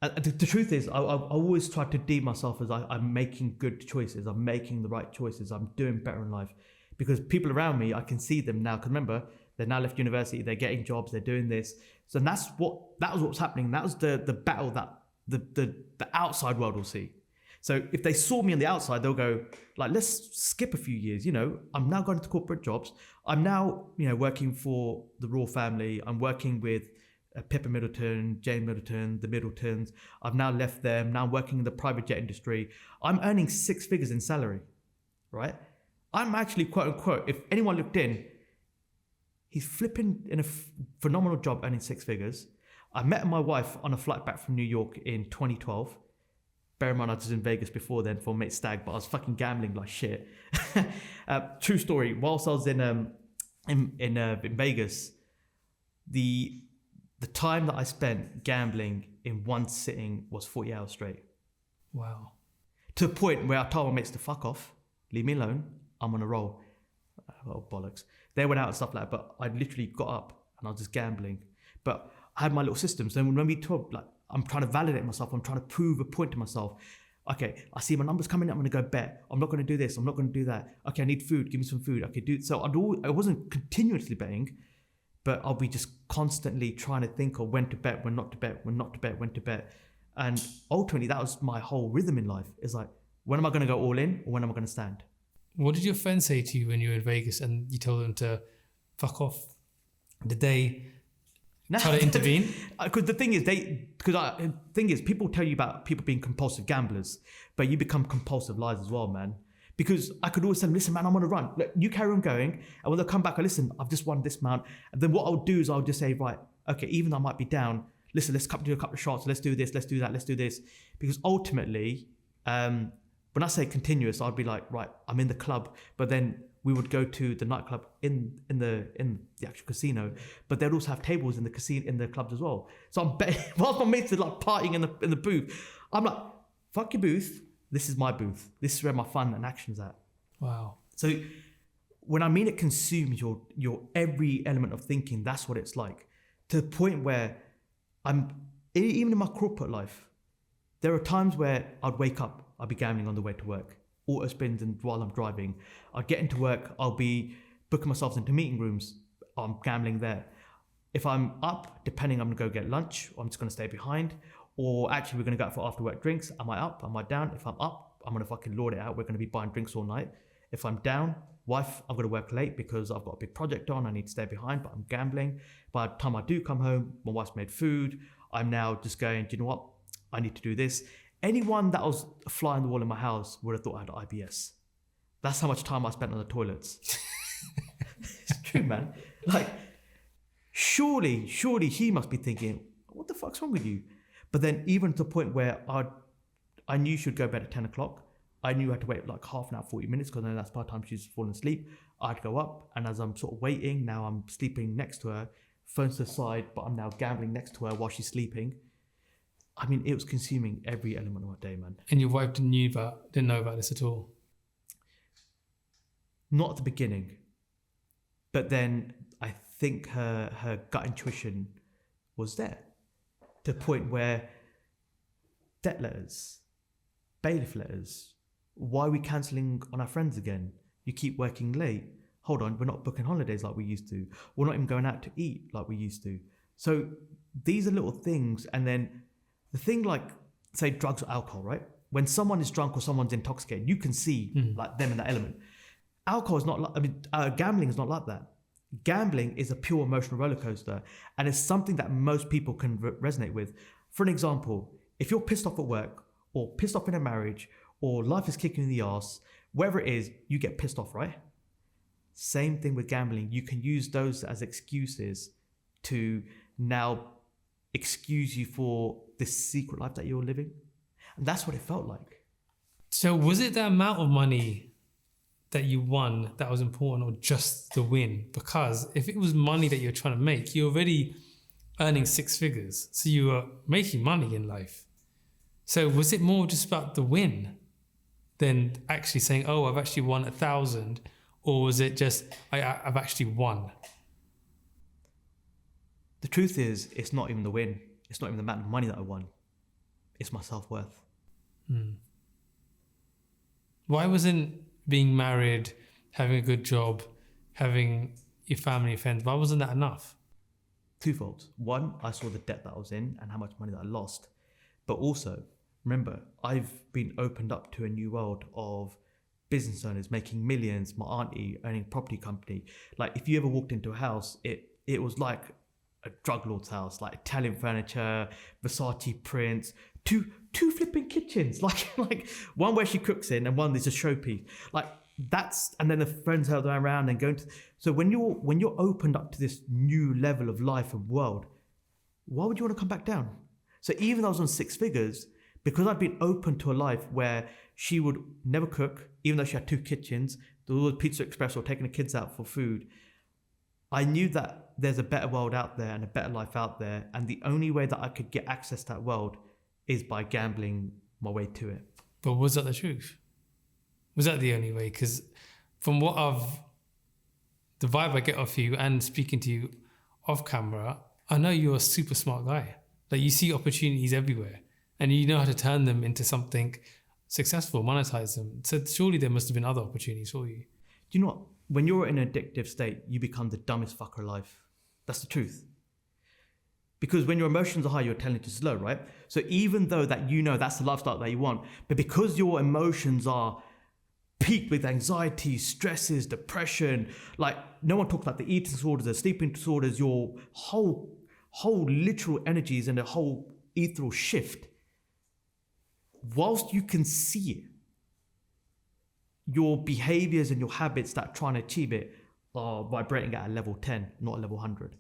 The truth is, I always try to deem myself as I'm making good choices, I'm making the right choices, I'm doing better in life. Because people around me, I can see them now. Because remember, they're now left university, they're getting jobs, they're doing this. So that was what's happening. That was the battle that the outside world will see. So if they saw me on the outside, they'll go like, let's skip a few years. I'm now going to corporate jobs. I'm now, working for the Royal family. I'm working with Pippa Middleton, Jane Middleton, the Middletons. I've now left them. Now I'm working in the private jet industry. I'm earning 6 figures in salary, right? I'm actually, quote unquote, if anyone looked in, he's flipping in a phenomenal job earning 6 figures. I met my wife on a flight back from New York in 2012. Bear in mind, I was in Vegas before then for a mate stag, but I was fucking gambling like shit. True story. Whilst I was in Vegas, the time that I spent gambling in one sitting was 40 hours straight. Wow. To the point where I told my mates to fuck off, leave me alone, I'm on a roll. Oh, bollocks. They went out and stuff like that, but I literally got up and I was just gambling. But I had my little systems. And when we talk, like, I'm trying to validate myself. I'm trying to prove a point to myself. Okay, I see my numbers coming in. I'm going to go bet. I'm not going to do this. I'm not going to do that. Okay, I need food. Give me some food. Okay, so I wasn't continuously betting, but I'll be just constantly trying to think of when to bet, when not to bet, when not to bet, when to bet. And ultimately, that was my whole rhythm in life. It's like, when am I going to go all in or when am I going to stand? What did your friends say to you when you were in Vegas and you told them to fuck off? Did they try to intervene? Because the thing is, people tell you about people being compulsive gamblers, but you become compulsive liars as well, man. Because I could always tell them, listen, man, I'm on a run. Look, you carry on going. And when they come back, listen, I've just won this amount. And then what I'll do is I'll just say, right, okay, even though I might be down, listen, let's do a couple of shots. Let's do this. Let's do that. Let's do this. Because ultimately, when I say continuous, I'd be like, right, I'm in the club, but then we would go to the nightclub in the actual casino, but they'd also have tables in the casino, in the clubs as well. So I'm betting, whilst my mates are like partying in the booth, I'm like, fuck your booth, this is my booth. This is where my fun and action's at. Wow. So when I mean it consumes your every element of thinking, that's what it's like. To the point where even in my corporate life, there are times where I'd wake up, I'd be gambling on the way to work, auto spins, and while I'm driving, I'd get into work, I'll be booking myself into meeting rooms, I'm gambling there. If I'm up, depending, I'm gonna go get lunch, or I'm just gonna stay behind, or actually we're gonna go out for after work drinks. Am I up? Am I down? If I'm up, I'm gonna fucking lord it out. We're gonna be buying drinks all night. If I'm down, wife, I'm gonna work late because I've got a big project on, I need to stay behind, but I'm gambling. By the time I do come home, my wife's made food. I'm now just going, do you know what? I need to do this. Anyone that was a fly on the wall in my house would have thought I had IBS. That's how much time I spent on the toilets. It's true, man. Like, surely he must be thinking, what the fuck's wrong with you? But then even to the point where I knew she'd go to bed at 10 o'clock. I knew I had to wait like half an hour, 40 minutes, because then that's by the time she's fallen asleep. I'd go up, and as I'm sort of waiting, now I'm sleeping next to her, phone's to the side, but I'm now gambling next to her while she's sleeping. I mean, it was consuming every element of my day, man. And your wife didn't know about this at all? Not at the beginning. But then I think her gut intuition was there. To the point where debt letters, bailiff letters, why are we cancelling on our friends again? You keep working late. Hold on, we're not booking holidays like we used to. We're not even going out to eat like we used to. So these are little things. And then the thing like, say, drugs or alcohol, right? When someone is drunk or someone's intoxicated, you can see like them in that element. Alcohol is not like, gambling is not like that. Gambling is a pure emotional roller coaster, and it's something that most people can resonate with. For an example, if you're pissed off at work, or pissed off in a marriage, or life is kicking you in the ass, wherever it is, you get pissed off, right? Same thing with gambling. You can use those as excuses to now excuse you for this secret life that you're living. And that's what it felt like. So was it the amount of money that you won that was important, or just the win? Because if it was money that you're trying to make, you're already earning 6 figures. So you were making money in life. So was it more just about the win than actually saying, oh, I've actually won 1,000? Or was it just, I've actually won? The truth is, it's not even the win. It's not even the amount of money that I won. It's my self-worth. Why wasn't being married, having a good job, having your family and friends, why wasn't that enough? Twofold. One, I saw the debt that I was in and how much money that I lost. But also, remember, I've been opened up to a new world of business owners making millions, my auntie owning a property company. Like, if you ever walked into a house, it was like a drug lord's house, like Italian furniture, Versace prints, two flipping kitchens, like one where she cooks in and one is a showpiece. Like that's, and then the friends held around and going to. So when you're opened up to this new level of life and world, why would you want to come back down? So even though I was on 6 figures, because I'd been open to a life where she would never cook, even though she had 2 kitchens, there was Pizza Express or taking the kids out for food, I knew that there's a better world out there and a better life out there. And the only way that I could get access to that world is by gambling my way to it. But was that the truth? Was that the only way? Because from the vibe I get off you and speaking to you off camera, I know you're a super smart guy. Like, you see opportunities everywhere and you know how to turn them into something successful, monetize them. So surely there must have been other opportunities for you. Do you know what? When you're in an addictive state, you become the dumbest fucker alive. That's the truth. Because when your emotions are high, your talent is low, right? So even though that you know that's the lifestyle that you want, but because your emotions are peaked with anxiety, stresses, depression, like no one talks about the eating disorders, the sleeping disorders, your whole literal energies and the whole ethereal shift. Whilst you can see it, your behaviors and your habits that are trying to achieve it are vibrating at a level 10, not a level 100.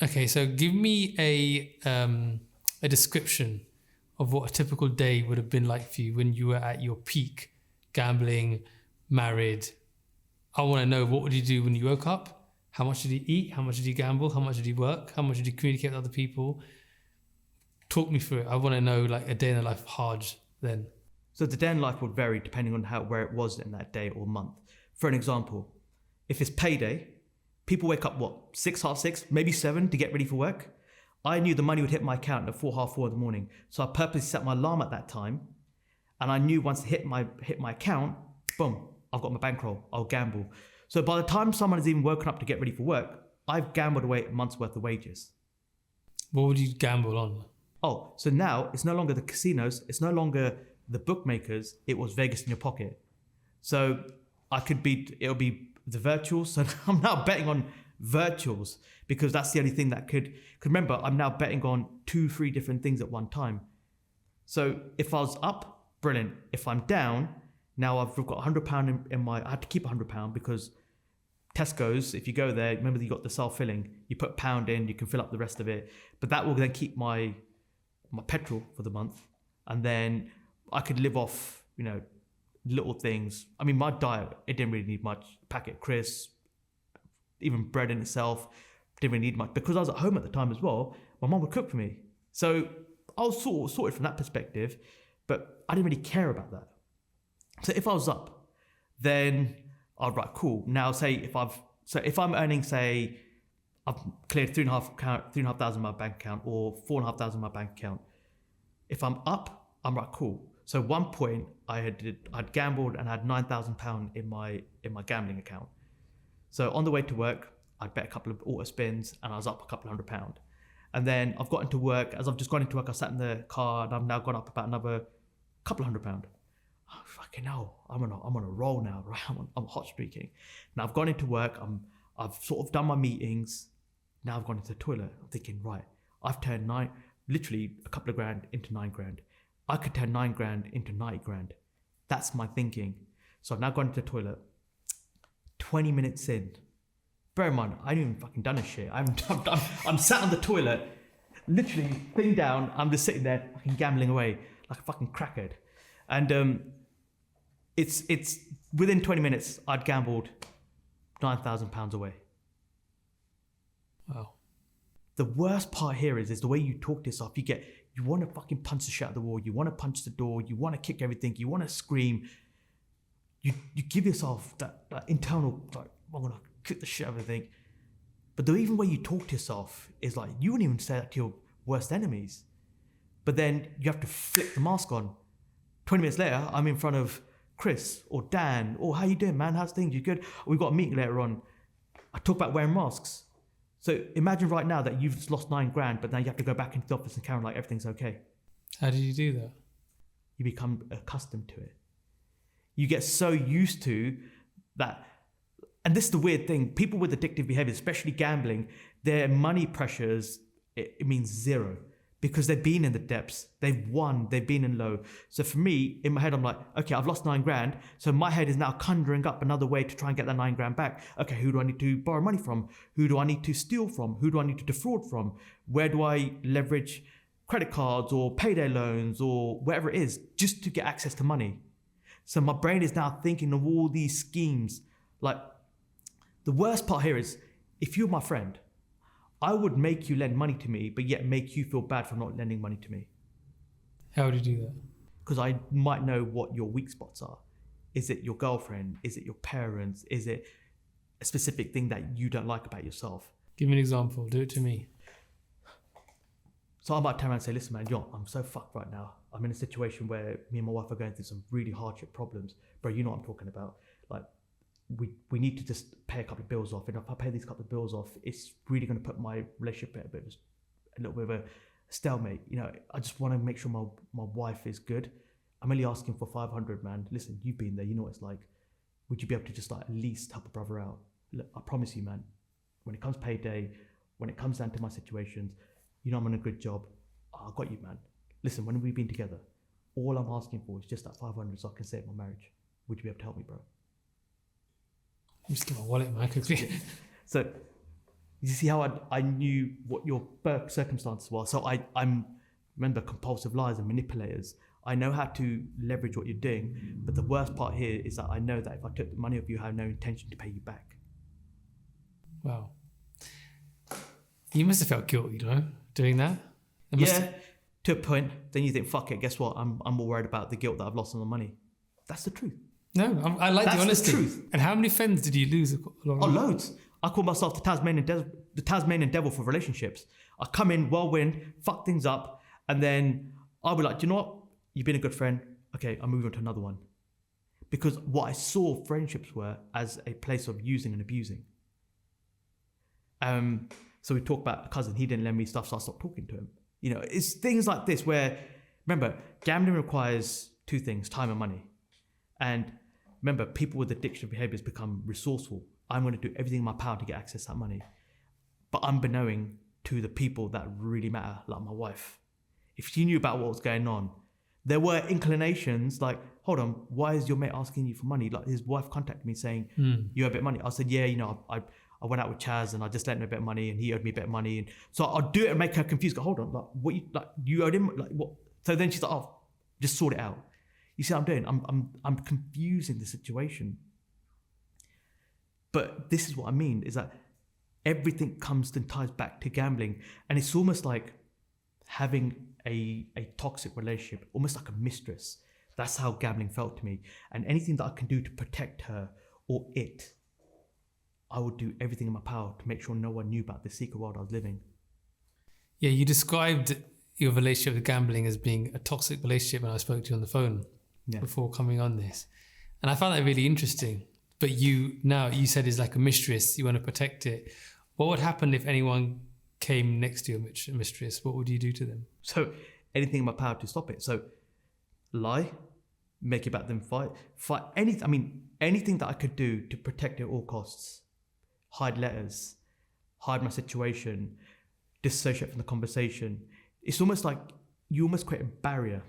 Okay, so give me a description of what a typical day would have been like for you when you were at your peak, gambling, married. I want to know, what would you do when you woke up? How much did you eat? How much did you gamble? How much did you work? How much did you communicate with other people? Talk me through it. I want to know, like, a day in the life of Harj then. So the day in life would vary depending on where it was in that day or month. For an example, if it's payday, people wake up, 6, half 6, maybe 7 to get ready for work. I knew the money would hit my account at 4, half 4 in the morning. So I purposely set my alarm at that time. And I knew once it hit my account, boom, I've got my bankroll, I'll gamble. So by the time someone has even woken up to get ready for work, I've gambled away a month's worth of wages. What would you gamble on? Oh, so now it's no longer the casinos, it's no longer the bookmakers, it was Vegas in your pocket. So it'll be the virtuals. So I'm now betting on virtuals because that's the only thing that could remember, I'm now betting on 2-3 different things at one time. So if I was up, brilliant. If I'm down, now I've got £100 in I had to keep £100 because Tesco's, if you go there, remember you got the self-filling, you put £1 in, you can fill up the rest of it. But that will then keep my petrol for the month. And then I could live off, little things. I mean, my diet, it didn't really need much. Packet of crisps, even bread in itself, didn't really need much. Because I was at home at the time as well, my mum would cook for me. So I was sorted from that perspective, but I didn't really care about that. So if I was up, then I'd write, cool. Now say if I'm earning, say, I've cleared 3,500 in my bank account or 4,500 in my bank account. If I'm up, I'm like, cool. So one point I'd gambled and had £9,000 in my gambling account. So on the way to work, I'd bet a couple of auto spins and I was up a couple £100. And then I've got into work. As I've just gone into work, I sat in the car and I've now gone up about another couple £100. Oh, fucking hell, I'm on a roll now, right? I'm hot streaking. Now I've gone into work. I've sort of done my meetings. Now I've gone into the toilet. I'm thinking, right, I've turned literally a couple of grand into £9 grand. I could turn 9 grand into 90 grand. That's my thinking. So I've now gone to the toilet. 20 minutes in. Bear in mind, I ain't even fucking done a shit. I'm sat on the toilet, literally thing down. I'm just sitting there fucking gambling away like a fucking crackhead. And it's within 20 minutes, I'd gambled £9,000 away. Wow. The worst part here is the way you talk to yourself. You want to fucking punch the shit out of the wall. You want to punch the door. You want to kick everything. You want to scream. You give yourself that internal, like, I'm going to kick the shit out of everything. But the even way you talk to yourself is like, you wouldn't even say that to your worst enemies. But then you have to flip the mask on. 20 minutes later, I'm in front of Chris or Dan. Oh, how you doing, man? How's things? You good? We've got a meeting later on. I talk about wearing masks. So imagine right now that you've just lost 9 grand, but now you have to go back into the office and carry on like everything's okay. How did you do that? You become accustomed to it. You get so used to that. And this is the weird thing. People with addictive behavior, especially gambling, their money pressures, it means zero. Because they've been in the depths, they've won, they've been in low. So for me, in my head, I'm like, okay, I've lost 9 grand. So my head is now conjuring up another way to try and get that 9 grand back. Okay, who do I need to borrow money from? Who do I need to steal from? Who do I need to defraud from? Where do I leverage credit cards or payday loans or whatever it is just to get access to money? So my brain is now thinking of all these schemes. Like, the worst part here is, if you're my friend, I would make you lend money to me, but yet make you feel bad for not lending money to me. How would you do that? Because I might know what your weak spots are. Is it your girlfriend? Is it your parents? Is it a specific thing that you don't like about yourself? Give me an example. Do it to me. So I might turn around and say, listen, man, I'm so fucked right now. I'm in a situation where me and my wife are going through some really hardship problems. Bro, you know what I'm talking about. Like, we need to just pay a couple of bills off. And if I pay these couple of bills off, it's really going to put my relationship at a little bit of a stalemate. You know, I just want to make sure my wife is good. I'm only asking for 500, man. Listen, you've been there. You know what it's like. Would you be able to just like at least help a brother out? Look, I promise you, man, when it comes payday, when it comes down to my situations, you know I'm on a good job. I got you, man. Listen, when we've been together, all I'm asking for is just that 500 so I can save my marriage. Would you be able to help me, bro? I'm just get my wallet, man. So you see how I knew what your circumstances were. So I'm remember compulsive liars and manipulators. I know how to leverage what you're doing. But the worst part here is that I know that if I took the money off you, I have no intention to pay you back. Wow. You must have felt guilty, doing that? To a point. Then you think, fuck it, guess what? I'm more worried about the guilt that I've lost on the money. That's the truth. No, I like the honesty. That's the truth. And how many friends did you lose? Loads. I call myself the Tasmanian Devil for relationships. I come in, whirlwind, fuck things up, and then I'll be like, do you know what? You've been a good friend. Okay, I'm moving on to another one. Because what I saw friendships were as a place of using and abusing. So we talk about a cousin. He didn't lend me stuff, so I stopped talking to him. You know, it's things like this where, remember, gambling requires 2 things, time and money. And remember, people with addictive behaviors become resourceful. I'm going to do everything in my power to get access to that money. But unbeknown to the people that really matter, like my wife. If she knew about what was going on, there were inclinations like, hold on, why is your mate asking you for money? Like, his wife contacted me saying, you owe a bit of money. I said, yeah, you know, I went out with Chaz and I just lent him a bit of money and he owed me a bit of money. And so I'll do it and make her confused. Go, hold on, like, what you owed him? Like, what? So then she's like, oh, just sort it out. You see what I'm doing? I'm confusing the situation. But this is what I mean, is that everything comes and ties back to gambling. And it's almost like having a toxic relationship, almost like a mistress. That's how gambling felt to me. And anything that I can do to protect her or it, I would do everything in my power to make sure no one knew about the secret world I was living. Yeah, you described your relationship with gambling as being a toxic relationship when I spoke to you on the phone before coming on this. And I found that really interesting. But you said it's like a mistress, you want to protect it. What would happen if anyone came next to your mistress? What would you do to them? So anything in my power to stop it. So lie, make it about them, fight anything. I mean, anything that I could do to protect it at all costs. Hide letters, hide my situation, dissociate from the conversation. It's almost like you almost create a barrier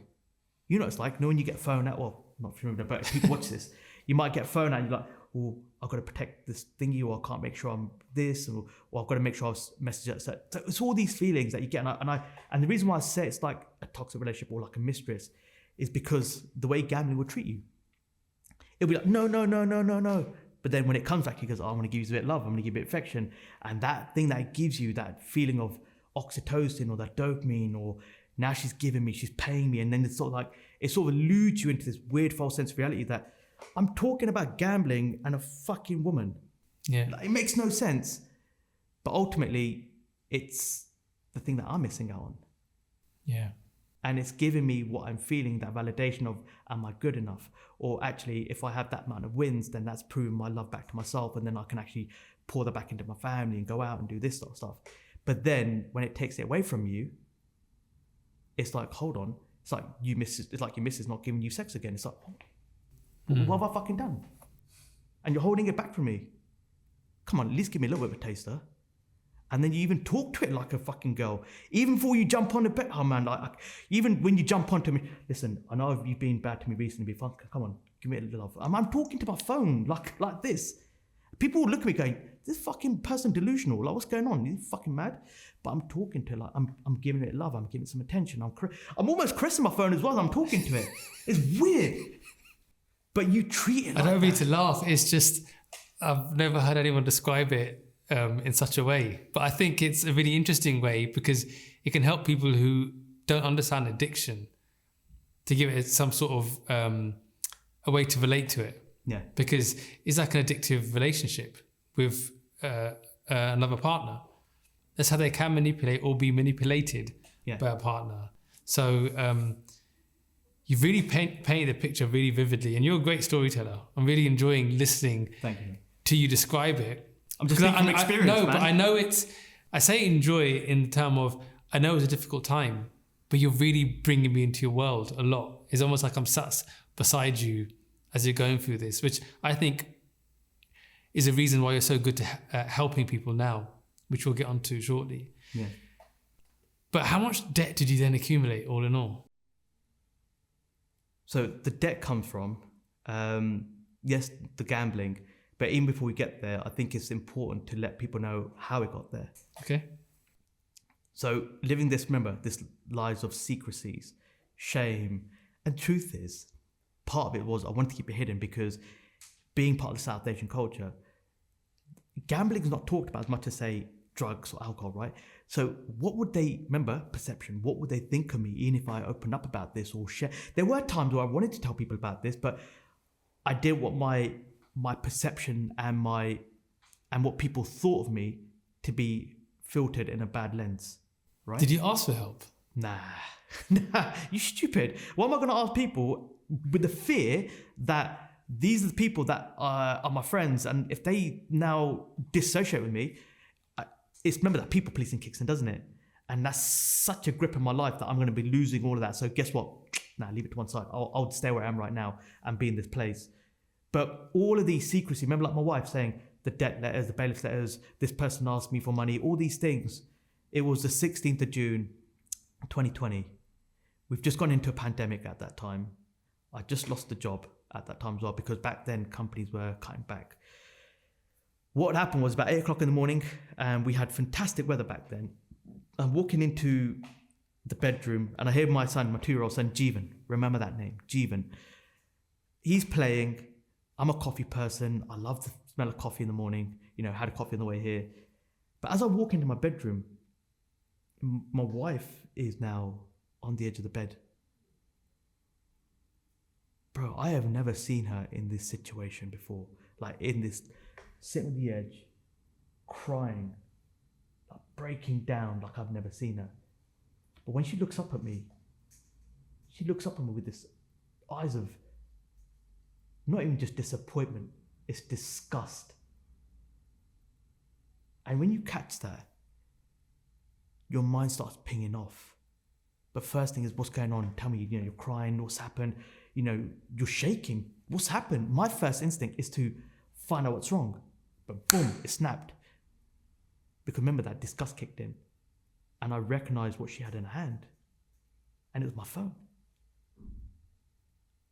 You know, it's like, when you get a phone out, well, not if you remember, but if people watch this, you might get a phone out and you're like, oh, I've got to protect this thingy, or I can't make sure I'm this, or I've got to make sure I message it. So it's all these feelings that you get. And the reason why I say it's like a toxic relationship or like a mistress is because the way gambling will treat you. It'll be like, no. But then when it comes back, he goes, oh, I'm going to give you a bit of love. I'm going to give you a bit of affection. And that thing that gives you that feeling of oxytocin or that dopamine, or now she's giving me, she's paying me. And then it's sort of eludes you into this weird false sense of reality that I'm talking about gambling and a fucking woman. Yeah. Like, it makes no sense. But ultimately, it's the thing that I'm missing out on. Yeah. And it's giving me what I'm feeling, that validation of, am I good enough? Or actually, if I have that amount of wins, then that's proving my love back to myself. And then I can actually pour that back into my family and go out and do this sort of stuff. But then when it takes it away from you, it's like, hold on. It's like your missus not giving you sex again. It's like, what have I fucking done? And you're holding it back from me. Come on, at least give me a little bit of a taster. And then you even talk to it like a fucking girl. Even before you jump on the bed. Oh man, like even when you jump onto me, listen, I know you've been bad to me recently, but come on, give me a little love. I'm talking to my phone like this. People will look at me going, this fucking person delusional. Like, what's going on? You fucking mad? But I'm talking to it, like, I'm giving it love. I'm giving it some attention. I'm almost caressing my phone as well as I'm talking to it. It's weird. But you treat it like I don't mean to laugh. It's just, I've never heard anyone describe it in such a way. But I think it's a really interesting way because it can help people who don't understand addiction to give it some sort of a way to relate to it. Yeah. Because it's like an addictive relationship with another partner. That's how they can manipulate or be manipulated by a partner. So you've really painted the picture really vividly, and you're a great storyteller. I'm really enjoying listening to you describe it. I'm just speaking from experience, man. But I know I say enjoy in the term of, I know it's a difficult time, but you're really bringing me into your world a lot. It's almost like I'm sat beside you as you're going through this, which I think is a reason why you're so good to helping people now, which we'll get onto shortly. Yeah. But how much debt did you then accumulate all in all? So the debt comes from, yes, the gambling, but even before we get there, I think it's important to let people know how it got there. Okay. So living this, remember, this lives of secrecies, shame, and truth is, part of it was I wanted to keep it hidden because being part of the South Asian culture, gambling is not talked about as much as, say, drugs or alcohol, right? So what would they, remember, perception, what would they think of me even if I opened up about this or share? There were times where I wanted to tell people about this, but I didn't want my perception and what people thought of me to be filtered in a bad lens, right? Did you ask for help? Nah, you stupid. What am I going to ask people with the fear that these are the people that are my friends, and if they now dissociate with me, it's, remember, that people policing kicks in, doesn't it? And that's such a grip in my life that I'm going to be losing all of that. So guess what? Nah, leave it to one side. I'll stay where I am right now and be in this place. But all of these secrecy, remember, like my wife saying, the debt letters, the bailiff letters, this person asked me for money, all these things. It was the 16th of June, 2020. We've just gone into a pandemic at that time. I just lost the job at that time as well, because back then companies were cutting back. What happened was about 8 o'clock in the morning, and we had fantastic weather back then. I'm walking into the bedroom and I hear my son, my 2-year-old son, Jeevan. Remember that name, Jeevan. He's playing. I'm a coffee person. I love the smell of coffee in the morning. You know, had a coffee on the way here. But as I walk into my bedroom, my wife is now on the edge of the bed. Bro, I have never seen her in this situation before. Like, in this, sitting on the edge, crying, like breaking down like I've never seen her. But when she looks up at me with this eyes of not even just disappointment, it's disgust. And when you catch that, your mind starts pinging off. But first thing is, what's going on? Tell me, you're crying, what's happened? You're shaking. What's happened? My first instinct is to find out what's wrong. But boom, it snapped. Because remember, that disgust kicked in. And I recognized what she had in her hand. And it was my phone.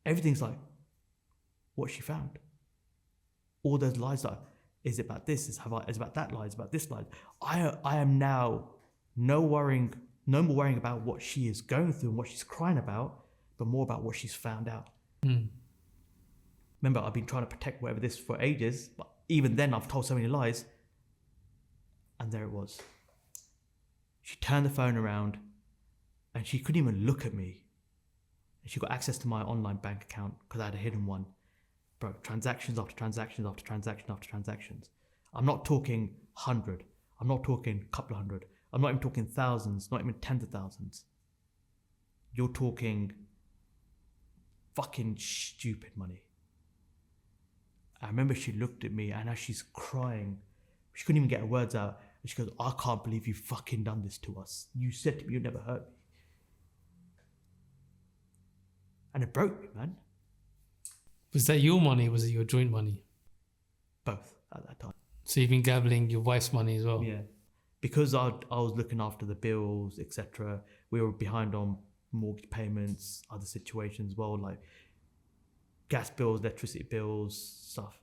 everything's like what she found. All those lies that, is it about this? Is it about that lie? Is it about this lie? I am now no more worrying about what she is going through and what she's crying about, but more about what she's found out. Remember, I've been trying to protect whatever this for ages, but even then I've told so many lies. And there it was. She turned the phone around and she couldn't even look at me. And she got access to my online bank account because I had a hidden one. Bro, transactions after transactions after transactions after transactions. I'm not talking 100. I'm not talking a couple of hundred. I'm not even talking thousands, not even tens of thousands. You're talking fucking stupid money. I remember she looked at me and as she's crying, she couldn't even get her words out. And she goes, I can't believe you fucking done this to us. You said to me you'd never hurt me. And it broke me, man. Was that your money or was it your joint money? Both at that time. So you've been gambling your wife's money as well? Yeah. Because I was looking after the bills, etc. We were behind on mortgage payments, other situations as well, like gas bills, electricity bills, stuff.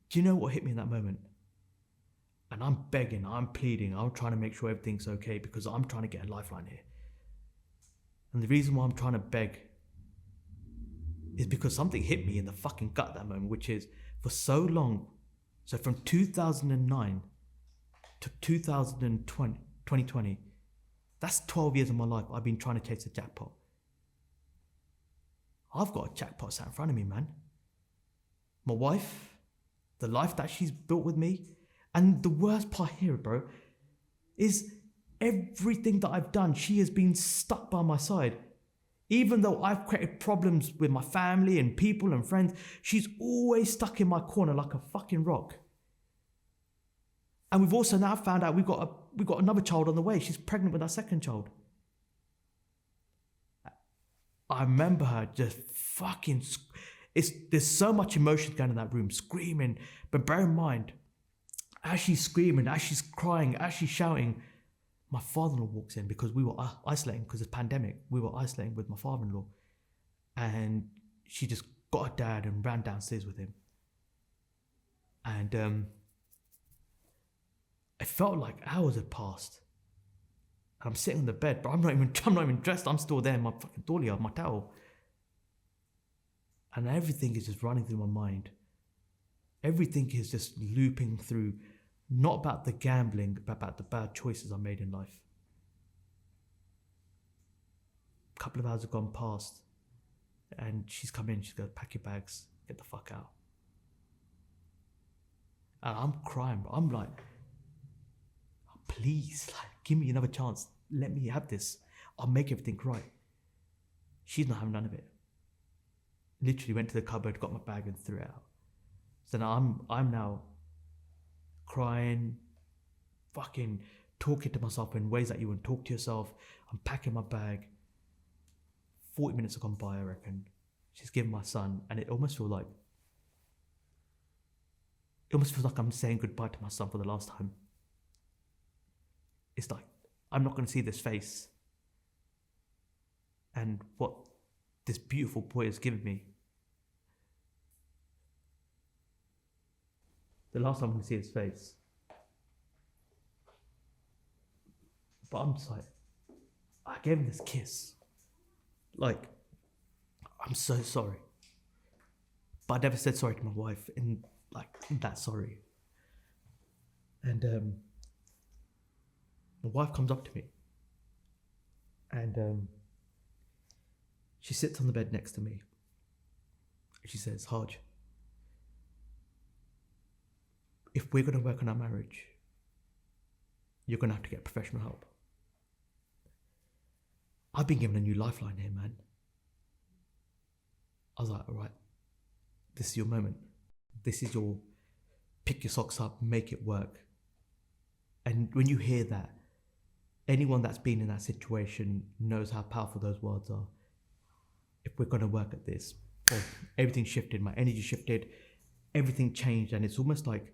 Do you know what hit me in that moment? And I'm begging, I'm pleading, I'm trying to make sure everything's okay because I'm trying to get a lifeline here. And the reason why I'm trying to beg is because something hit me in the fucking gut that moment, which is for so long, so from 2009 to 2020, that's 12 years of my life I've been trying to chase a jackpot. I've got a jackpot sat in front of me, man. My wife, the life that she's built with me, and the worst part here, bro, is everything that I've done, she has been stuck by my side. Even though I've created problems with my family and people and friends, she's always stuck in my corner like a fucking rock. And we've also now found out we've got another child on the way. She's pregnant with our second child. I remember her just fucking... There's so much emotion going in that room, screaming. But bear in mind, as she's screaming, as she's crying, as she's shouting, my father-in-law walks in because we were isolating because of the pandemic. We were isolating with my father-in-law. And she just got her dad and ran downstairs with him. And it felt like hours had passed. And I'm sitting on the bed, but I'm not even dressed. I'm still there in my fucking dolia, my towel. And everything is just running through my mind. Everything is just looping through, not about the gambling, but about the bad choices I made in life. A couple of hours have gone past, and she's come in, she's got pack your bags, get the fuck out. And I'm crying, bro. I'm like, oh, please, give me another chance. Let me have this. I'll make everything right. She's not having none of it. Literally went to the cupboard, got my bag and threw it out. So now I'm now crying, fucking talking to myself in ways that you wouldn't talk to yourself. I'm packing my bag. 40 minutes have gone by, I reckon. She's given my son, and it almost feels like I'm saying goodbye to my son for the last time. It's like, I'm not going to see this face. And what this beautiful boy has given me. The last time I'm going to see his face. But I'm just like, I gave him this kiss. Like, I'm so sorry. But I never said sorry to my wife in that sorry. And my wife comes up to me. And she sits on the bed next to me. She says, Harj, if we're going to work on our marriage, you're going to have to get professional help. I've been given a new lifeline here, man. I was like, all right, this is your moment. This is your pick your socks up, make it work. And when you hear that, anyone that's been in that situation knows how powerful those words are. If we're going to work at this, everything shifted, my energy shifted, everything changed, and it's almost like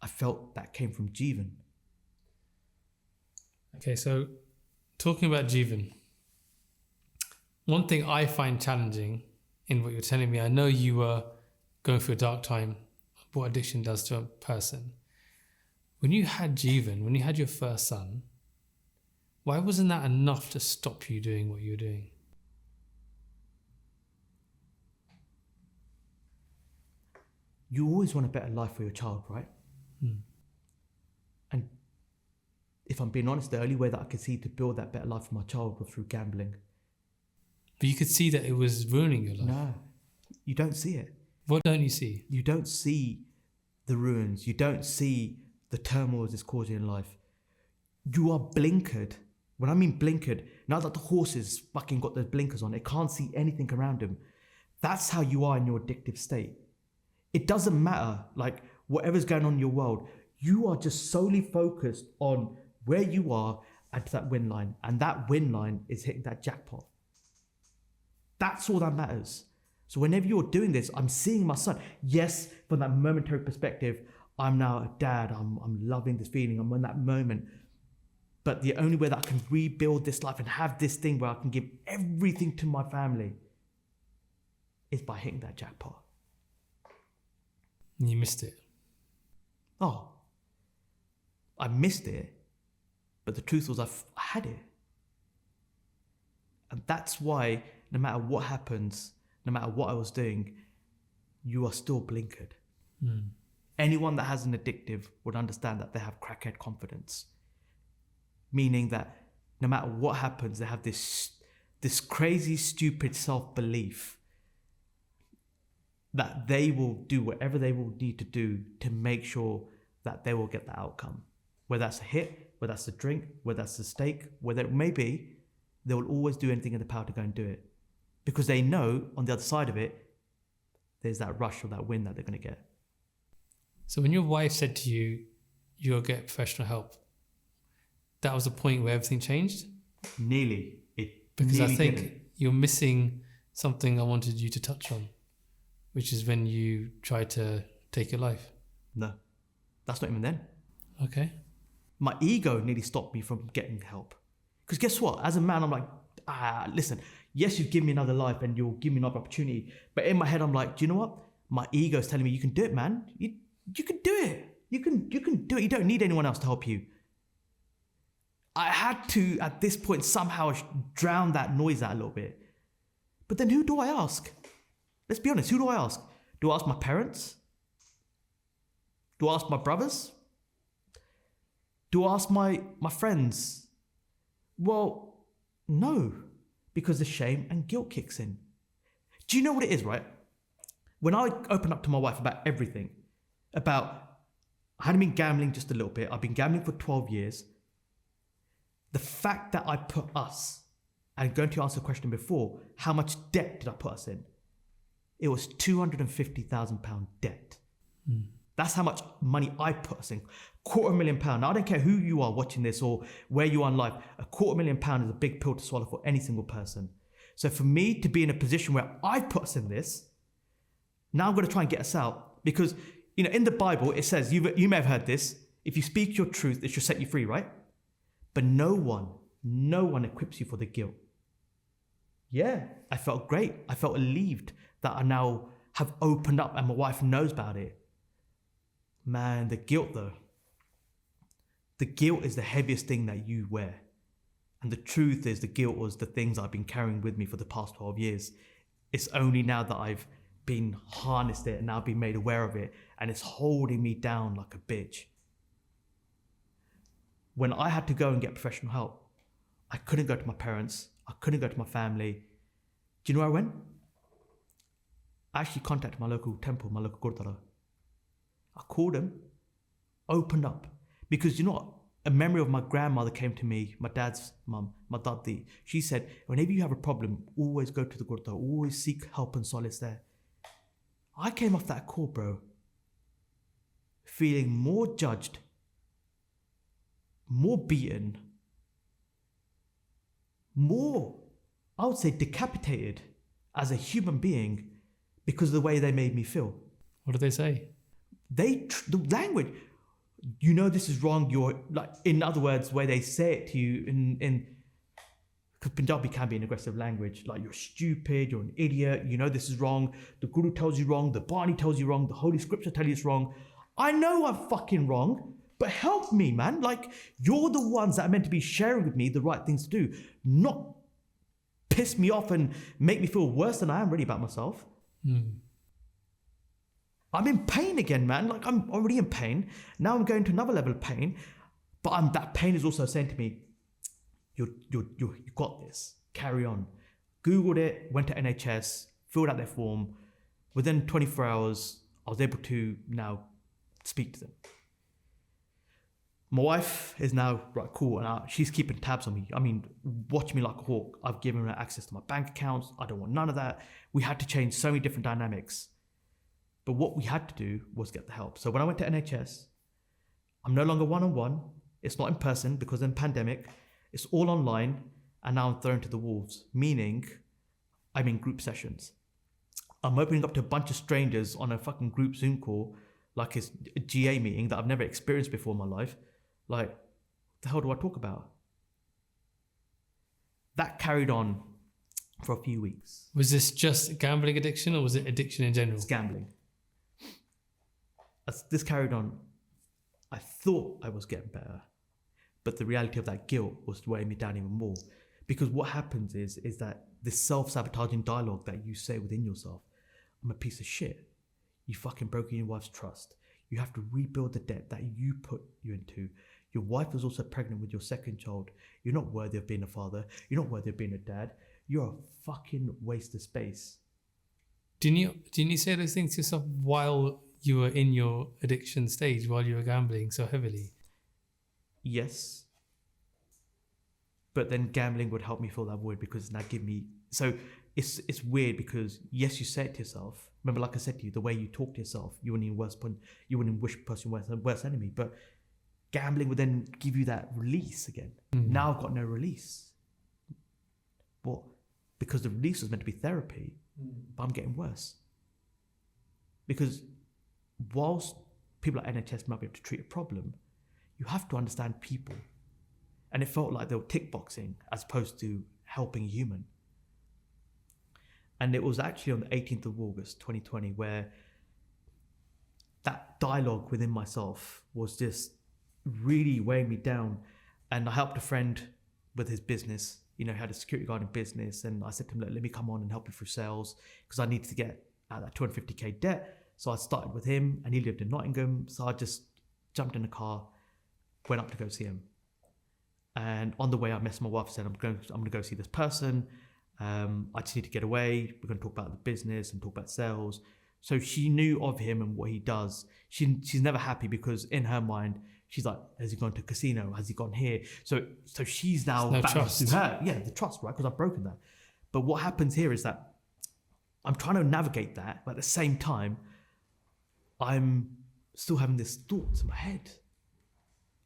I felt that came from Jeevan. Okay, so talking about Jeevan, One thing I find challenging in what you're telling me, I know you were going through a dark time, what addiction does to a person. When you had Jeevan, when you had your first son, why wasn't that enough to stop you doing what you were doing? You always want a better life for your child, right? And if I'm being honest, the only way that I could see to build that better life for my child was through gambling. But you could see that it was ruining your life. No, you don't see it. What don't you see? You don't see the ruins. You don't see the turmoil it's causing in life. You are blinkered. When I mean blinkered, now that the horses fucking got their blinkers on, they can't see anything around them. That's how you are in your addictive state. It doesn't matter, like, whatever's going on in your world. You are just solely focused on where you are and that win line. And that win line is hitting that jackpot. That's all that matters. So whenever you're doing this, I'm seeing my son. Yes, from that momentary perspective, I'm now a dad. I'm loving this feeling. I'm in that moment. But the only way that I can rebuild this life and have this thing where I can give everything to my family is by hitting that jackpot. And you missed it. Oh, I missed it. But the truth was I had it. And that's why no matter what happens, no matter what I was doing, you are still blinkered. Anyone that has an addictive would understand that they have crackhead confidence. Meaning that no matter what happens, they have this crazy, stupid self-belief that they will do whatever they will need to do to make sure that they will get the outcome. Whether that's a hit, whether that's a drink, whether that's a steak, whether it may be, they will always do anything in their power to go and do it. Because they know on the other side of it, there's that rush or that win that they're going to get. So when your wife said to you, you'll get professional help, that was the point where everything changed? Nearly. Because I think didn't. you're missing something I wanted you to touch on, which is when you tried to take your life. No, that's not even then. Okay. My ego nearly stopped me from getting help. Because guess what? As a man, I'm like, listen, yes, you give me another life and you'll give me another opportunity. But in my head, I'm like, do you know what? My ego is telling me you can do it, man. You can do it. You can do it. You don't need anyone else to help you. I had to, at this point, somehow drown that noise out a little bit. But then who do I ask? Let's be honest, who do I ask? Do I ask my parents? Do I ask my brothers? Do I ask my friends? Well, no, because the shame and guilt kicks in. Do you know what it is, right? When I open up to my wife about everything, I hadn't been gambling just a little bit. I've been gambling for 12 years. The fact that I put us, and going to answer the question before, how much debt did I put us in? It was £250,000 debt. That's how much money I put us in. £250,000. Now, I don't care who you are watching this or where you are in life. £250,000 is a big pill to swallow for any single person. So for me to be in a position where I put us in this, now I'm going to try and get us out. Because, in the Bible, it says, you may have heard this, if you speak your truth, it should set you free, right? But no one equips you for the guilt. Yeah, I felt great. I felt relieved that I now have opened up and my wife knows about it. Man, the guilt though. The guilt is the heaviest thing that you wear. And the truth is the guilt was the things I've been carrying with me for the past 12 years. It's only now that I've been harnessed it and now been made aware of it. And it's holding me down like a bitch. When I had to go and get professional help, I couldn't go to my parents. I couldn't go to my family. Do you know where I went? I actually contacted my local temple, my local gurdwara. I called them, opened up. Because you know what? A memory of my grandmother came to me, my dad's mum, my dadi. She said, whenever you have a problem, always go to the gurdwara, always seek help and solace there. I came off that call, bro, feeling more judged, more beaten, more, I would say, decapitated as a human being because of the way they made me feel. What did they say? The language, this is wrong. You're like, in other words, where they say it to you because because Punjabi can be an aggressive language, like you're stupid, you're an idiot, you know this is wrong, the Guru tells you wrong, the Bani tells you wrong, the Holy Scripture tells you it's wrong. I know I'm fucking wrong, but help me, man. Like, you're the ones that are meant to be sharing with me the right things to do, not piss me off and make me feel worse than I am really about myself. I'm in pain again, man. Like, I'm already in pain. Now I'm going to another level of pain, but that pain is also saying to me, you got this, carry on. Googled it, went to NHS, filled out their form. Within 24 hours, I was able to now speak to them. My wife is now, right, cool, and she's keeping tabs on me. I mean, watch me like a hawk. I've given her access to my bank accounts. I don't want none of that. We had to change so many different dynamics. But what we had to do was get the help. So when I went to NHS, I'm no longer one-on-one. It's not in person because of the pandemic. It's all online, and now I'm thrown to the wolves, meaning I'm in group sessions. I'm opening up to a bunch of strangers on a fucking group Zoom call, like it's a GA meeting that I've never experienced before in my life. Like, what the hell do I talk about? That carried on for a few weeks. Was this just gambling addiction, or was it addiction in general? It's gambling. As this carried on, I thought I was getting better, but the reality of that guilt was weighing me down even more. Because what happens is that this self-sabotaging dialogue that you say within yourself, I'm a piece of shit. You fucking broken your wife's trust. You have to rebuild the debt that you put you into. Your wife was also pregnant with your second child. You're not worthy of being a father. You're not worthy of being a dad. You're a fucking waste of space. Didn't you say those things to yourself while you were in your addiction stage, while you were gambling so heavily? Yes. But then gambling would help me fill that void because now give me... So it's weird because yes, you say it to yourself. Remember, like I said to you, the way you talk to yourself, you wouldn't even wish person worst enemy. But gambling would then give you that release again. Now I've got no release. What? Because the release was meant to be therapy, but I'm getting worse. Because whilst people at NHS might be able to treat a problem, you have to understand people. And it felt like they were tick boxing as opposed to helping a human. And it was actually on the 18th of August, 2020, where that dialogue within myself was just really weighing me down. And I helped a friend with his business, he had a security guard in business. And I said to him, let me come on and help you through sales because I needed to get out of that 250k debt. So I started with him and he lived in Nottingham. So I just jumped in the car, went up to go see him. And on the way, I messaged my wife and said, I'm going to go see this person. I just need to get away. We're going to talk about the business and talk about sales. So she knew of him and what he does. She's never happy because in her mind, she's like, has he gone to a casino? Has he gone here? So she's now back to her. Yeah, the trust, right? Because I've broken that. But what happens here is that I'm trying to navigate that, but at the same time, I'm still having these thoughts in my head.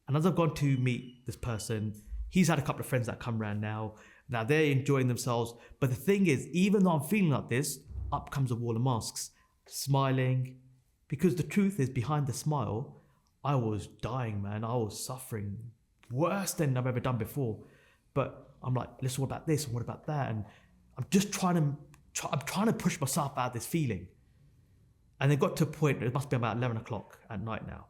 And as I've gone to meet this person, he's had a couple of friends that come around now. Now they're enjoying themselves. But the thing is, even though I'm feeling like this, up comes a wall of masks, smiling. Because the truth is, behind the smile, I was dying, man. I was suffering worse than I've ever done before. But I'm like, let's what about this and what about that? And I'm just trying to push myself out of this feeling. And it got to a point, it must be about 11 o'clock at night now.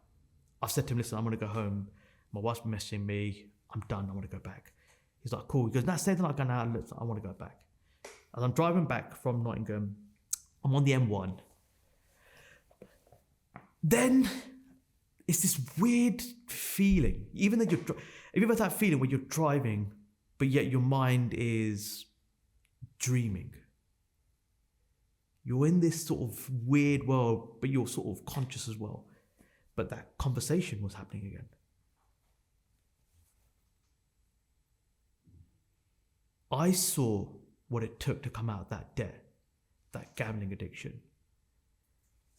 I've said to him, listen, I'm going to go home. My wife's been messaging me. I'm done. I want to go back. He's like, cool. He goes, now stay the night. I go, now I want to go back. As I'm driving back from Nottingham, I'm on the M1. Then it's this weird feeling. Even though have you ever had that feeling when you're driving, but yet your mind is dreaming? You're in this sort of weird world, but you're sort of conscious as well. But that conversation was happening again. I saw what it took to come out of that debt, that gambling addiction.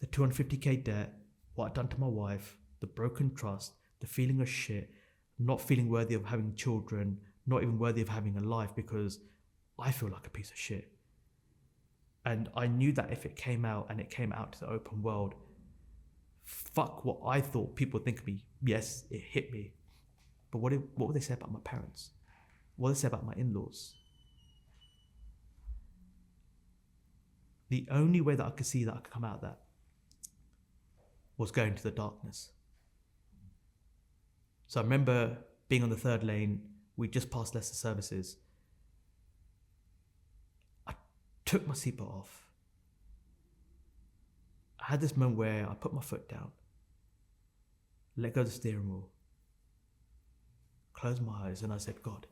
The 250k debt, what I'd done to my wife, the broken trust, the feeling of shit, not feeling worthy of having children, not even worthy of having a life because I feel like a piece of shit. And I knew that if it came out and it came out to the open world, fuck what I thought people would think of me. Yes, it hit me. But what would they say about my parents? What would they say about my in-laws? the only way that I could see that I could come out of that was going to the darkness. So I remember being on the third lane. We just passed Leicester Services. I took my seatbelt off. I had this moment where I put my foot down, let go of the steering wheel, closed my eyes, and I said, God,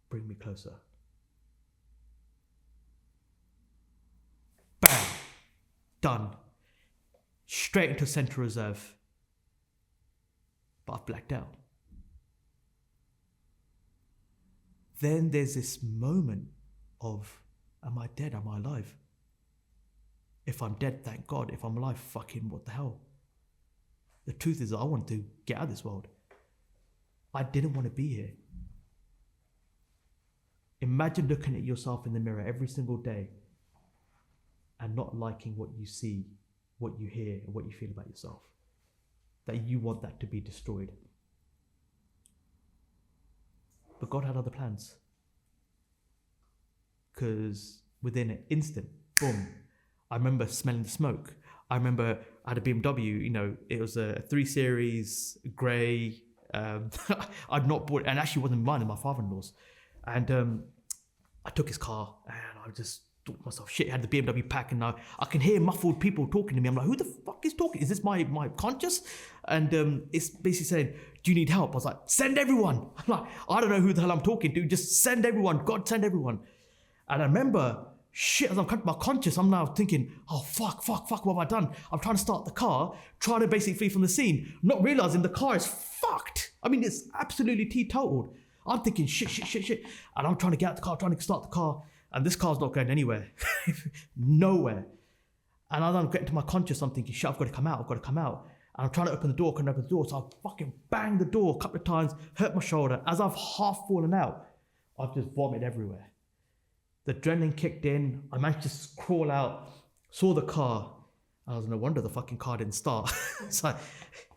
bring me closer. Bang! Done. Straight into Central Reserve. But I've blacked out. Then there's this moment of, am I dead? Am I alive? If I'm dead, thank God. If I'm alive, fucking what the hell? The truth is, I want to get out of this world. I didn't want to be here. Imagine looking at yourself in the mirror every single day and not liking what you see, what you hear, and what you feel about yourself. That you want that to be destroyed. But God had other plans. Because within an instant, boom, I remember smelling the smoke. I remember I had a BMW, it was a 3 Series, grey. I'd not bought it, and actually wasn't mine, my father-in-law's. And I took his car, and I just thought to myself, shit, I had the BMW pack, and I can hear muffled people talking to me. I'm like, who the fuck is talking? Is this my conscious? And it's basically saying, do you need help? I was like, send everyone. I'm like, I don't know who the hell I'm talking to. Just send everyone. God, send everyone. And I remember, shit, as I'm coming to my conscious, I'm now thinking, oh, fuck, what have I done? I'm trying to start the car, trying to basically flee from the scene, not realizing the car is fucked. I mean, it's absolutely teetotaled. I'm thinking, shit. And I'm trying to get out the car, trying to start the car. And this car's not going anywhere. Nowhere. And as I'm getting to my conscious, I'm thinking, shit, I've got to come out. And I'm trying to open the door, couldn't open the door. So I fucking banged the door a couple of times, hurt my shoulder. As I've half fallen out, I've just vomited everywhere. The adrenaline kicked in. I managed to crawl out, saw the car. I was no wonder the fucking car didn't start. It's like,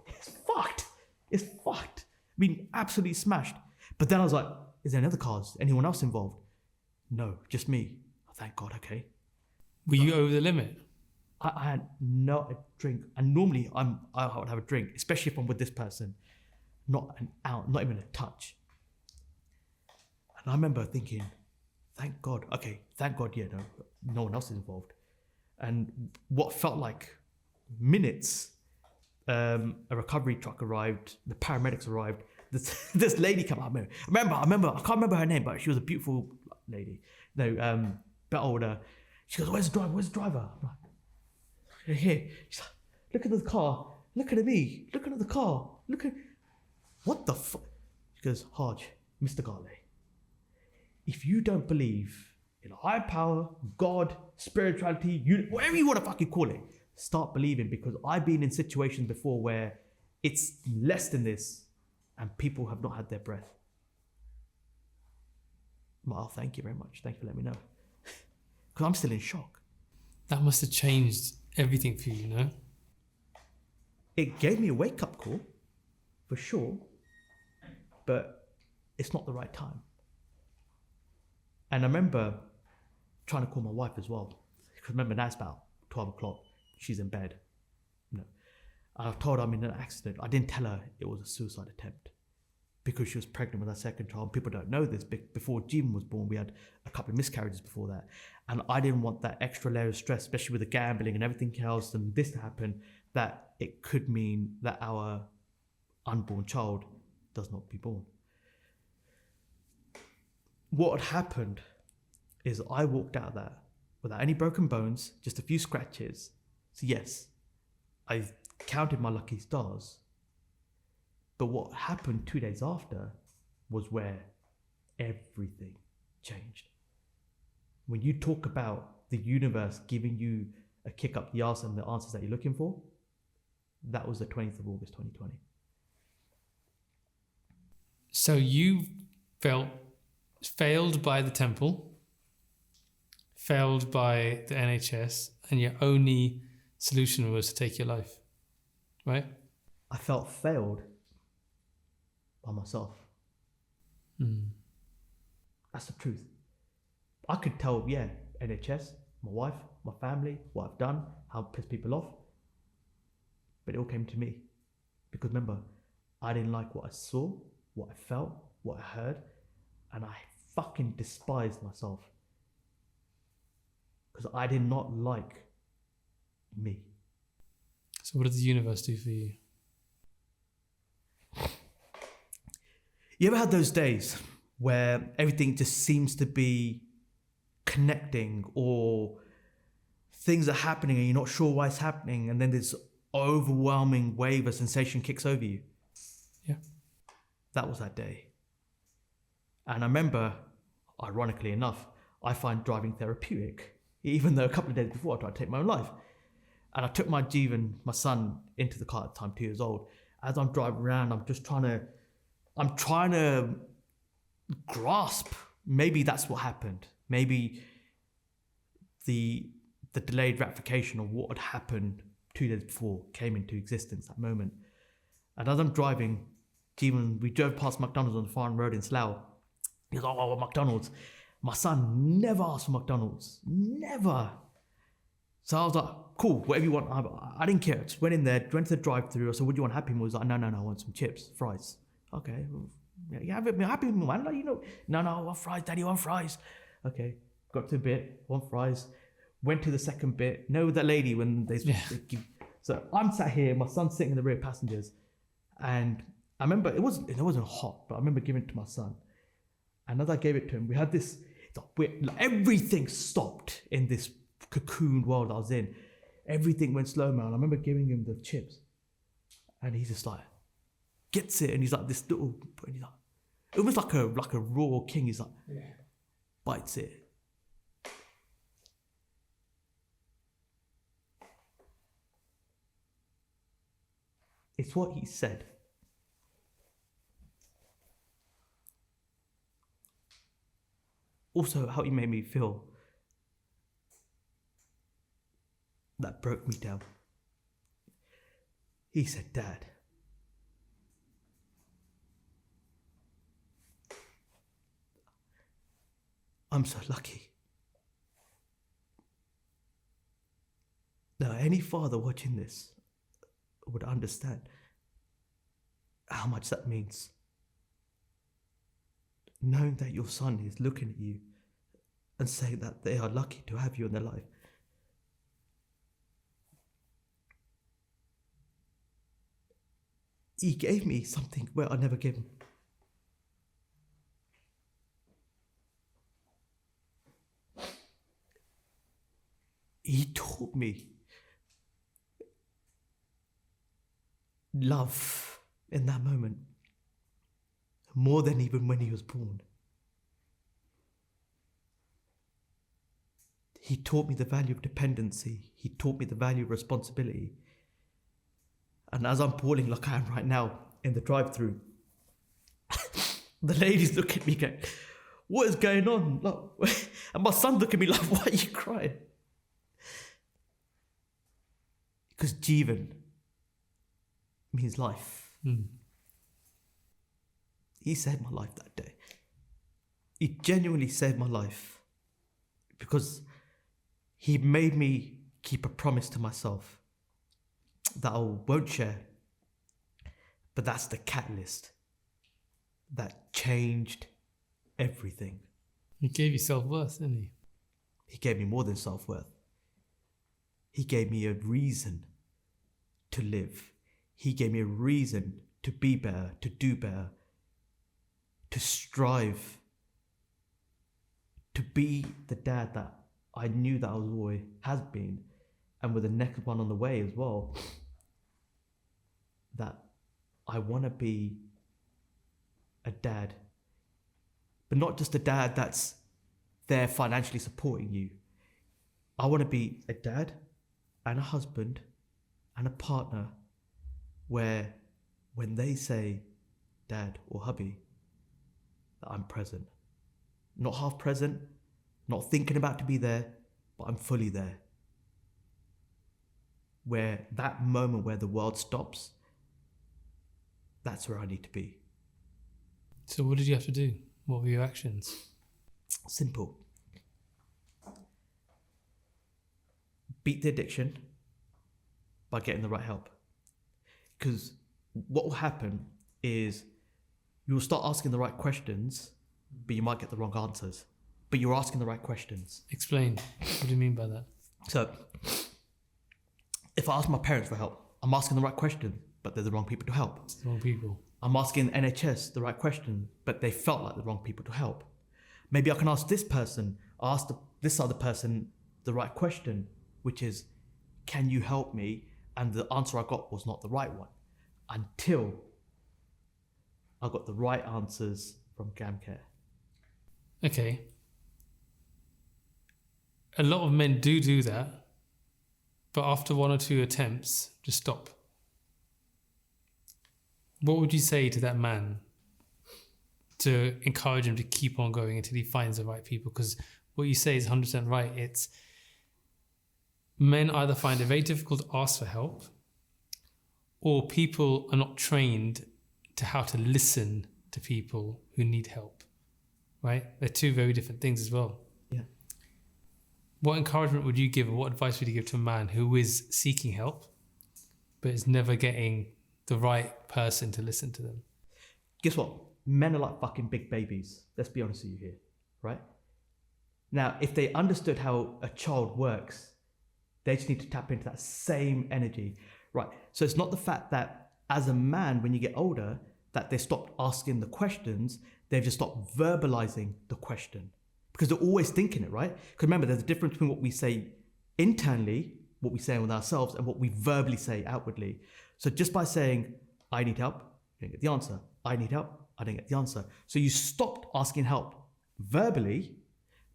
it's fucked. It's fucked. I mean, absolutely smashed. But then I was like, is there any other cars? Anyone else involved? No, just me. Oh, thank God, okay. Were you over the limit? I had not a drink. And normally I would have a drink, especially if I'm with this person. Not an ounce, not even a touch. And I remember thinking, thank God. Okay, thank God, no one else is involved. And what felt like minutes, a recovery truck arrived, the paramedics arrived, this lady came up. I remember, I can't remember her name, but she was a beautiful lady. No, bit older. She goes, where's the driver? I'm like, here. She's like, look at the car, looking at me, looking at the car, what the fuck? She goes, Harj, Mr. Garley, if you don't believe in a higher power, God, spirituality, whatever you want to fucking call it, start believing, because I've been in situations before where it's less than this and people have not had their breath. Well, thank you very much. Thank you for letting me know. Because I'm still in shock. That must have changed everything for you, It gave me a wake-up call, for sure, but it's not the right time. And I remember trying to call my wife as well. Because remember, now it's about 12 o'clock. She's in bed. I told her I'm in an accident. I didn't tell her it was a suicide attempt because she was pregnant with her second child. People don't know this. Before Jeevan was born, we had a couple of miscarriages before that. And I didn't want that extra layer of stress, especially with the gambling and everything else, and this to happen, that it could mean that our unborn child does not be born. What had happened is I walked out of that without any broken bones, just a few scratches. So yes, I counted my lucky stars. But what happened 2 days after was where everything changed. When you talk about the universe giving you a kick up the arse and the answers that you're looking for, that was the 20th of August 2020. So you felt failed by the temple, failed by the NHS, and your only solution was to take your life, right? I felt failed by myself. That's the truth. I could tell, yeah, NHS, my wife, my family, what I've done, how I've pissed people off. But it all came to me. Because remember, I didn't like what I saw, what I felt, what I heard, and I fucking despised myself. Because I did not like me. So what did the universe do for you? You ever had those days where everything just seems to be connecting, or things are happening and you're not sure why it's happening, and then this overwhelming wave of sensation kicks over you? Yeah. That was that day. And I remember, ironically enough, I find driving therapeutic, even though a couple of days before I tried to take my own life. And I took my Jeevan, my son, into the car at the time, 2 years old. As I'm driving around, I'm trying to grasp, maybe that's what happened. Maybe the delayed ratification of what had happened 2 days before came into existence, that moment. And as I'm driving, Jeevan, we drove past McDonald's on the farm road in Slough. He goes, oh, McDonald's. My son never asked for McDonald's. Never. So I was like, cool, whatever you want. I didn't care. Just went in there, went to the drive-thru. I said, what do you want? Happy Meal? He was like, no, I want some chips, fries. Okay, well, yeah, have it, Happy Meal, man. You know, no, I want fries, Daddy, I want fries. Okay, got to a bit, want fries. Went to the second bit. Know that lady when they give. So I'm sat here, my son's sitting in the rear passengers, and I remember it wasn't hot, but I remember giving it to my son. And as I gave it to him, we had this. Everything stopped in this cocooned world I was in. Everything went slow mo. And I remember giving him the chips, and he's just like, gets it, and he's like this little, and he's like, almost like a raw king. He's like, bites it. It's what he said. Also, how he made me feel. That broke me down. He said, Dad, I'm so lucky. Now, any father watching this would understand how much that means. Knowing that your son is looking at you and saying that they are lucky to have you in their life. He gave me something where I never gave him. He taught me love in that moment, more than even when he was born. He taught me the value of dependency. He taught me the value of responsibility. And as I'm bawling like I am right now in the drive-thru, the ladies look at me going, what is going on? Like, and my son look at me like, why are you crying? Because Jeevan means life. He saved my life that day. He genuinely saved my life because he made me keep a promise to myself that I won't share. But that's the catalyst that changed everything. He gave you self-worth, didn't he? He gave me more than self-worth. He gave me a reason to live. He gave me a reason to be better, to do better, to strive, to be the dad that I knew that I was always has been, and with the next one on the way as well, that I want to be a dad, but not just a dad that's there financially supporting you. I want to be a dad and a husband and a partner where when they say dad or hubby, that I'm present. Not half present, not thinking about to be there, but I'm fully there. Where that moment where the world stops, that's where I need to be. So what did you have to do? What were your actions? Simple. beat the addiction by getting the right help. Because what will happen is you'll start asking the right questions, but you might get the wrong answers. But you're asking the right questions. Explain. What do you mean by that? So if I ask my parents for help, I'm asking the right question, but they're the wrong people to help. It's the wrong people. I'm asking NHS the right question, but they felt like the wrong people to help. Maybe I can ask this person, this other person the right question, which is, can you help me? And the answer I got was not the right one until I got the right answers from GamCare. Okay. A lot of men do that, but after 1 or 2 attempts, just stop. What would you say to that man to encourage him to keep on going until he finds the right people? Because what you say is 100% right. It's men either find it very difficult to ask for help, or people are not trained to how to listen to people who need help, right? They're 2 very different things as well. Yeah. What encouragement would you give, or what advice would you give to a man who is seeking help, but is never getting the right person to listen to them? Guess what? Men are like fucking big babies. Let's be honest with you here, right? Now, if they understood how a child works, they just need to tap into that same energy, right? So it's not the fact that as a man, when you get older, that they stopped asking the questions, they've just stopped verbalizing the question. Because they're always thinking it, right? Because remember, there's a difference between what we say internally, what we say with ourselves, and what we verbally say outwardly. So just by saying, I need help, you don't get the answer. I need help, I don't get the answer. So you stopped asking help verbally,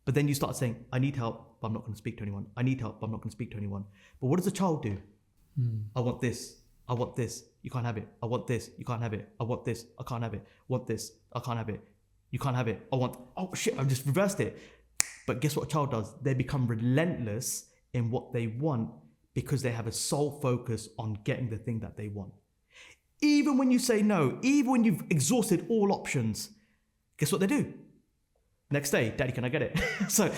but then you start saying, I need help, but I'm not going to speak to anyone. I need help, but I'm not going to speak to anyone. But what does a child do? I want this. I want this. You can't have it. I want this. You can't have it. I want this. I can't have it. I want this. I can't have it. You can't have it. Oh shit, I've just reversed it. But guess what a child does? They become relentless in what they want because they have a sole focus on getting the thing that they want. Even when you say no, even when you've exhausted all options, guess what they do? Next day, daddy, can I get it? So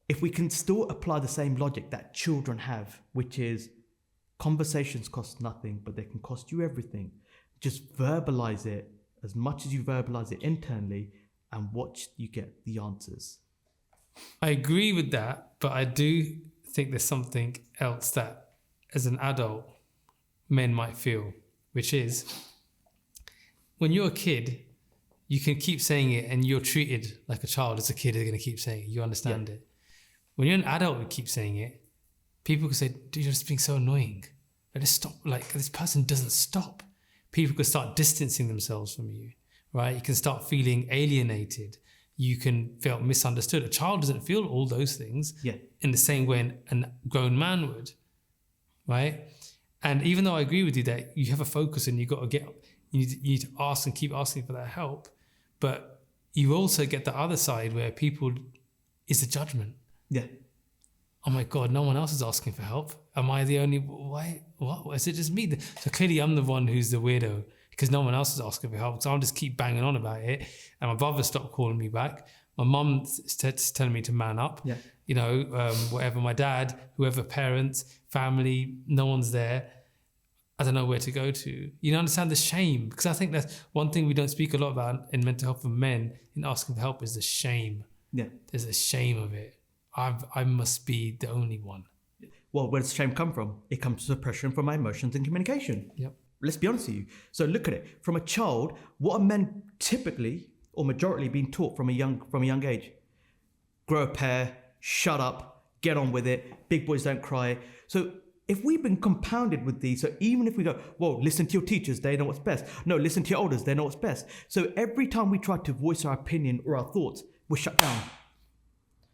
if we can still apply the same logic that children have, which is conversations cost nothing, but they can cost you everything. Just verbalize it as much as you verbalize it internally and watch you get the answers. I agree with that, but I do think there's something else that as an adult, men might feel, which is when you're a kid, you can keep saying it and you're treated like a child as a kid is going to keep saying it. You understand it. When you're an adult who keeps saying it, people can say, dude, you're just being so annoying. Just stop. Like, this person doesn't stop. People can start distancing themselves from you, right? You can start feeling alienated. You can feel misunderstood. A child doesn't feel all those things in the same way a grown man would, right? And even though I agree with you that you have a focus and you need to ask and keep asking for that help, but you also get the other side where people is the judgment. Yeah. Oh my God, no one else is asking for help. Am I the only, why, what? Is it just me? So clearly I'm the one who's the weirdo because no one else is asking for help. So I'll just keep banging on about it. And my brother stopped calling me back. My mum's telling me to man up. Yeah. You know, whatever, my dad, whoever, parents, family, no one's there. I don't know where to go to. You understand the shame? Because I think that's one thing we don't speak a lot about in mental health for men in asking for help is the shame. Yeah. There's a shame of it. I must be the only one. Well, where does shame come from? It comes from suppression from my emotions and communication. Yep. Let's be honest with you. So look at it. From a child, what are men typically or majority being taught from a young age? Grow a pair, shut up, get on with it, big boys don't cry. So if we've been compounded with these, so even if we go, well, listen to your teachers, they know what's best. No, listen to your elders, they know what's best. So every time we try to voice our opinion or our thoughts, we're shut down.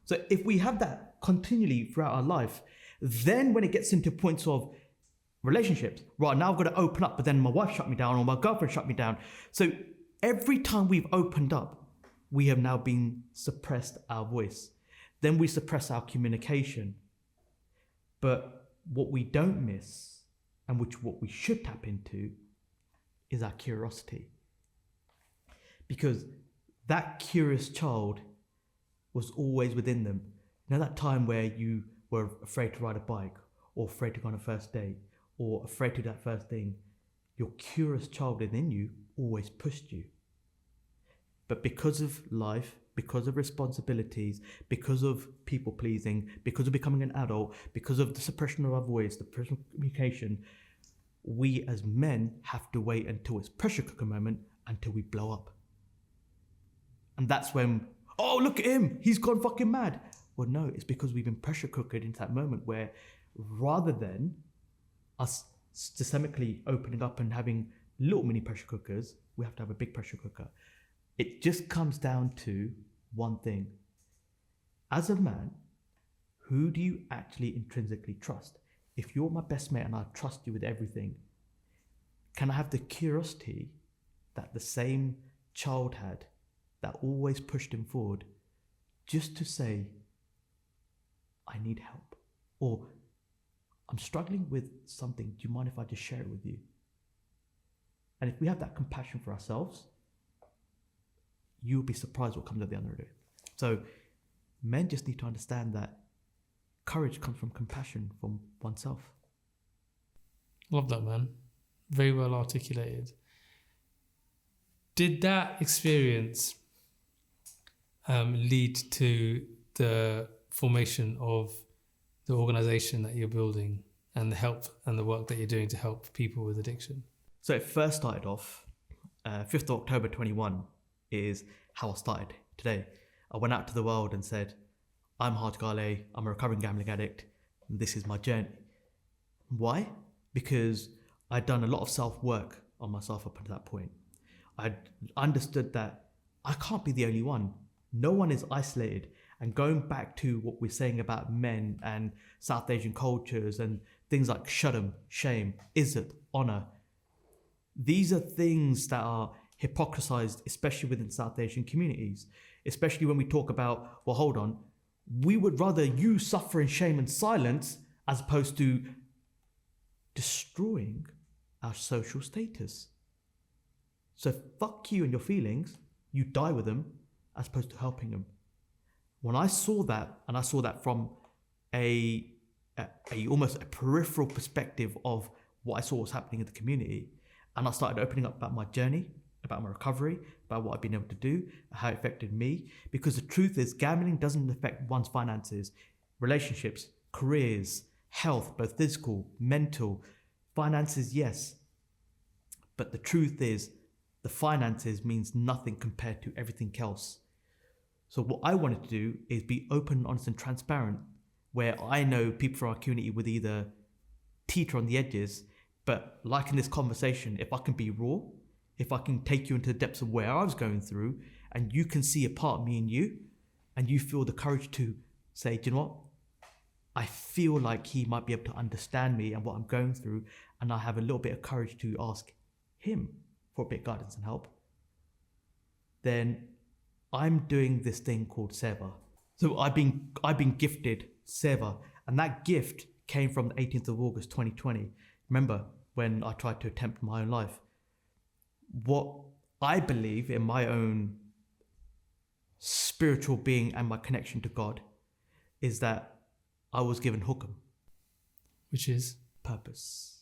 So if we have that continually throughout our life, then when it gets into points of relationships, right, now I've got to open up, but then my wife shut me down or my girlfriend shut me down. So every time we've opened up, we have now been suppressed our voice. Then we suppress our communication. But what we don't miss, and what we should tap into, is our curiosity. Because that curious child was always within them. You know that time where you were afraid to ride a bike, or afraid to go on a first date, or afraid to do that first thing, your curious child within you always pushed you. But because of life, because of responsibilities, because of people pleasing, because of becoming an adult, because of the suppression of our voice, the suppression of communication, we as men have to wait until it's pressure cooker moment until we blow up. And that's when, oh, look at him, he's gone fucking mad. Well, no, it's because we've been pressure cookered into that moment where rather than us systemically opening up and having little mini pressure cookers, we have to have a big pressure cooker. It just comes down to one thing. As a man, who do you actually intrinsically trust? If you're my best mate and I trust you with everything, can I have the curiosity that the same child had that always pushed him forward just to say, I need help? Or I'm struggling with something. Do you mind if I just share it with you? And if we have that compassion for ourselves, you'll be surprised what comes at the end of it. So men just need to understand that courage comes from compassion from oneself. Love that, man. Very well articulated. Did that experience lead to the formation of the organization that you're building and the help and the work that you're doing to help people with addiction? So it first started off, 5th of October 21 is how I started today. I went out to the world and said, I'm Harj, I'm a recovering gambling addict, and this is my journey. Why? Because I'd done a lot of self-work on myself up until that point. I'd understood that I can't be the only one. No one is isolated. And going back to what we're saying about men and South Asian cultures and things like sharm, shame, izzat, honor, these are things that are hypocrisized, especially within South Asian communities, especially when we talk about, well, hold on, we would rather you suffer in shame and silence as opposed to destroying our social status. So fuck you and your feelings, you die with them as opposed to helping them. When I saw that, and I saw that from a almost a peripheral perspective of what I saw was happening in the community, and I started opening up about my journey, about my recovery, about what I've been able to do, how it affected me. Because the truth is, gambling doesn't affect one's finances, relationships, careers, health, both physical, mental, finances, yes. But the truth is, the finances means nothing compared to everything else. So what I wanted to do is be open, honest, and transparent, where I know people from our community would either teeter on the edges, but like in this conversation, if I can be raw, if I can take you into the depths of where I was going through, and you can see a part of me in you, and you feel the courage to say, do you know what? I feel like he might be able to understand me and what I'm going through, and I have a little bit of courage to ask him for a bit of guidance and help. Then I'm doing this thing called Seva. So I've been gifted Seva, and that gift came from the 18th of August 2020. Remember when I tried to attempt my own life? What I believe in my own spiritual being and my connection to God is that I was given hukum, Which is? purpose.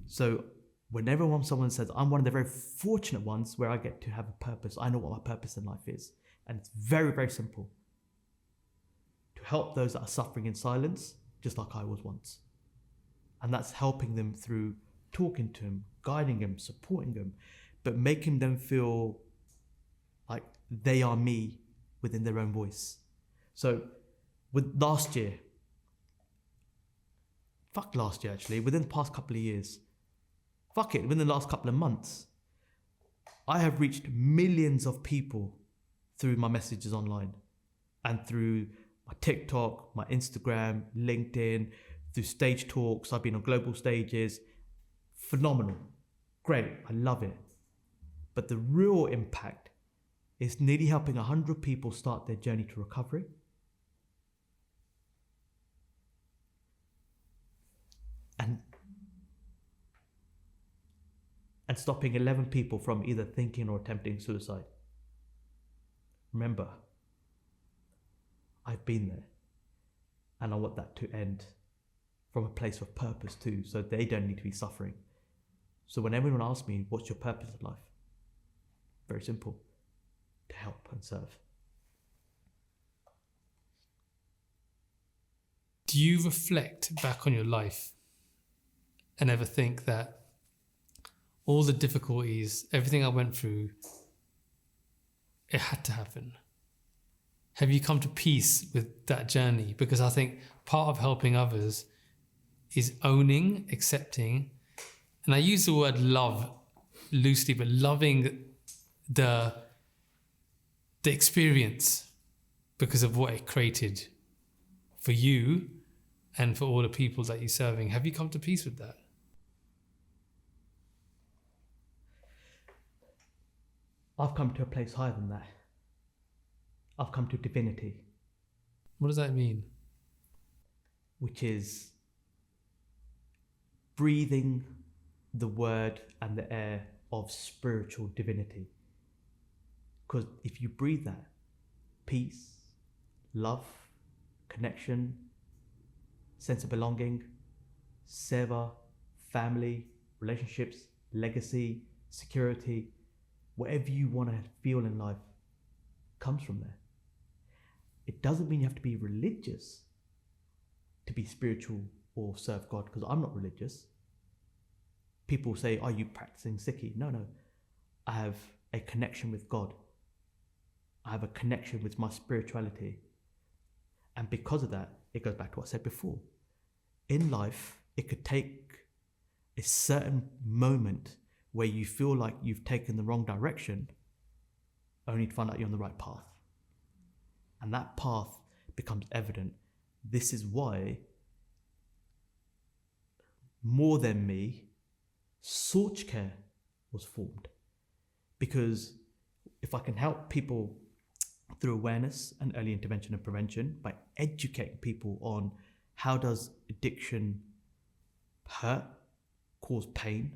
So whenever someone says, I'm one of the very fortunate ones where I get to have a purpose, I know what my purpose in life is. And it's very, very simple. To help those that are suffering in silence, just like I was once. And that's helping them through talking to them, guiding them, supporting them, but making them feel like they are me within their own voice. So with last year actually, within the past couple of years, within the last couple of months, I have reached millions of people through my messages online and through my TikTok, my Instagram, LinkedIn, through stage talks. I've been on global stages. Phenomenal. Great. I love it. But the real impact is nearly helping 100 people start their journey to recovery. And stopping 11 people from either thinking or attempting suicide. Remember, I've been there. And I want that to end from a place of purpose too, so they don't need to be suffering. So when everyone asks me, what's your purpose in life? Very simple, to help and serve. Do you reflect back on your life and ever think that all the difficulties, everything I went through, it had to happen? Have you come to peace with that journey? Because I think part of helping others is owning, accepting, and I use the word love loosely, but loving the experience because of what it created for you and for all the people that you're serving. Have you come to peace with that? I've come to a place higher than that. I've come to divinity. What does that mean? Which is breathing the word and the air of spiritual divinity. Because if you breathe that, peace, love, connection, sense of belonging, seva, family, relationships, legacy, security, whatever you want to feel in life comes from there. It doesn't mean you have to be religious to be spiritual or serve God, because I'm not religious. People say, are you practicing Sikhi? No. I have a connection with God. I have a connection with my spirituality. And because of that, it goes back to what I said before. In life, it could take a certain moment where you feel like you've taken the wrong direction, only to find out you're on the right path. And that path becomes evident. This is why, more than me, Harj Care was formed. Because if I can help people through awareness and early intervention and prevention by educating people on how does addiction hurt, cause pain,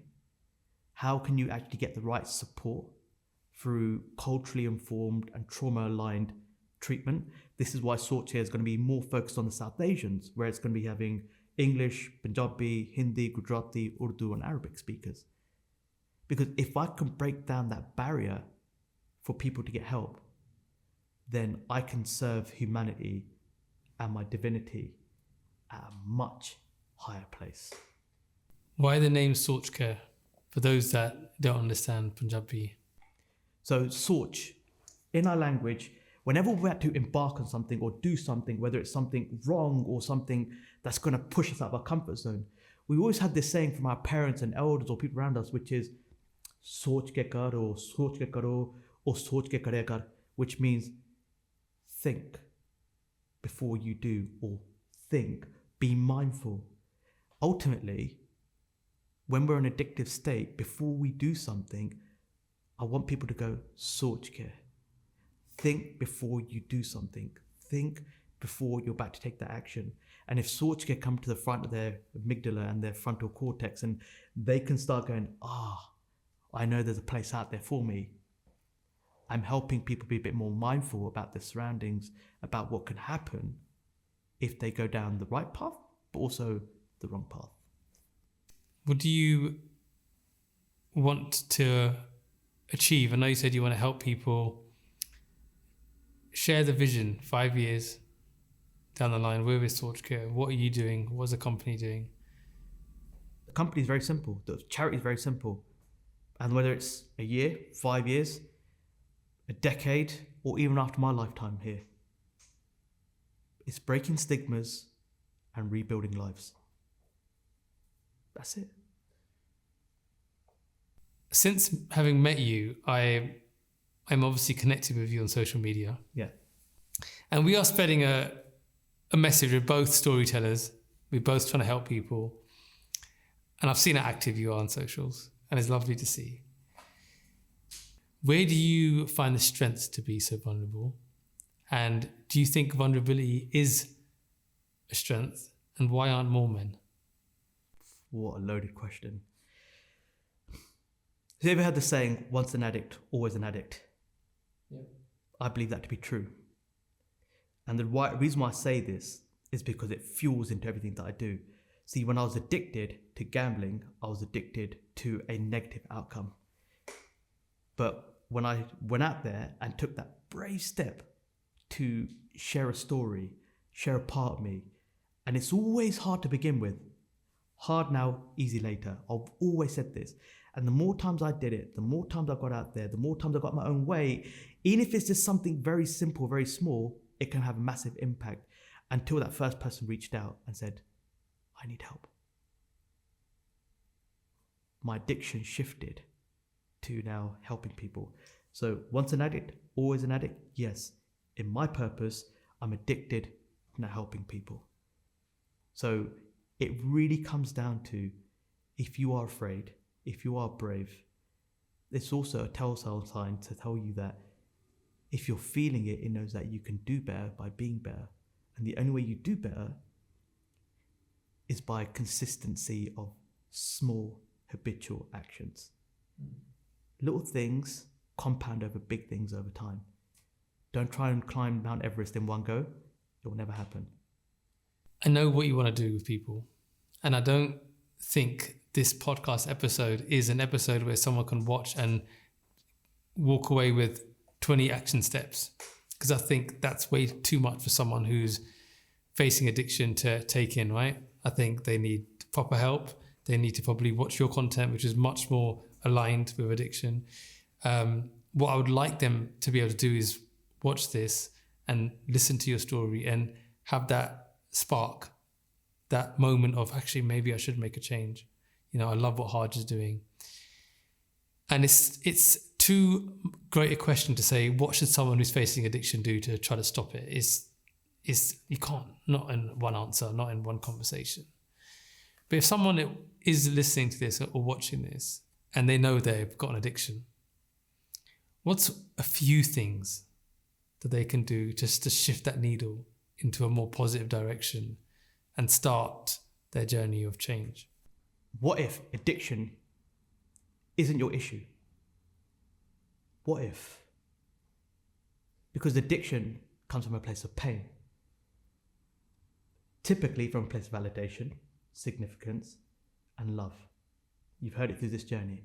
how can you actually get the right support through culturally informed and trauma-aligned treatment. This is why Harj Care is going to be more focused on the South Asians, where it's going to be having English, Punjabi, Hindi, Gujarati, Urdu and Arabic speakers. Because if I can break down that barrier for people to get help, then I can serve humanity and my divinity at a much higher place. Why the name Harj Care? For those that don't understand Punjabi. So Harj, in our language, whenever we have to embark on something or do something, whether it's something wrong or something that's going to push us out of our comfort zone, we always had this saying from our parents and elders or people around us, which is Soch ke kar or Soch ke karo or Soch ke kare kar, which means think before you do, or think, be mindful. Ultimately, when we're in an addictive state, before we do something, I want people to go Soch ke. Think before you do something. Think before you're about to take that action. And if Harj Care come to the front of their amygdala and their frontal cortex, and they can start going, I know there's a place out there for me. I'm helping people be a bit more mindful about their surroundings, about what can happen if they go down the right path, but also the wrong path. What do you want to achieve? I know you said you want to help people. Share the vision 5 years down the line. Where is Harj Care? What are you doing? What's the company doing? The company is very simple. The charity is very simple. And whether it's a year, 5 years, a decade, or even after my lifetime here, it's breaking stigmas and rebuilding lives. That's it. Since having met you, I'm obviously connected with you on social media. Yeah. And we are spreading a message. We're both storytellers. We're both trying to help people. And I've seen how active you are on socials, and it's lovely to see. Where do you find the strength to be so vulnerable? And do you think vulnerability is a strength? And why aren't more men? What a loaded question. Have you ever heard the saying, once an addict, always an addict? Yeah. I believe that to be true. And the reason why I say this is because it fuels into everything that I do. See, when I was addicted to gambling, I was addicted to a negative outcome. But when I went out there and took that brave step to share a story, share a part of me, and it's always hard to begin with. Hard now, easy later. I've always said this. And the more times I did it, the more times I got out there, the more times I got my own way, even if it's just something very simple, very small, it can have a massive impact, until that first person reached out and said, I need help. My addiction shifted to now helping people. So once an addict, always an addict? Yes. In my purpose, I'm addicted to now helping people. So it really comes down to, if you are afraid, if you are brave, it's also a telltale sign to tell you that if you're feeling it, it knows that you can do better by being better. And the only way you do better is by consistency of small habitual actions. Little things compound over big things over time. Don't try and climb Mount Everest in one go. It will never happen. I know what you want to do with people. And I don't think this podcast episode is an episode where someone can watch and walk away with 20 action steps. Because I think that's way too much for someone who's facing addiction to take in, right? I think they need proper help. They need to probably watch your content, which is much more aligned with addiction. What I would like them to be able to do is watch this and listen to your story and have that spark, that moment of actually maybe I should make a change. You know, I love what Harj is doing. And it's too great a question to say, what should someone who's facing addiction do to try to stop it? Is you can't, not in one answer, not in one conversation. But if someone is listening to this or watching this and they know they've got an addiction, what's a few things that they can do just to shift that needle into a more positive direction and start their journey of change? What if addiction isn't your issue? What if? Because addiction comes from a place of pain. Typically from a place of validation, significance, and love. You've heard it through this journey.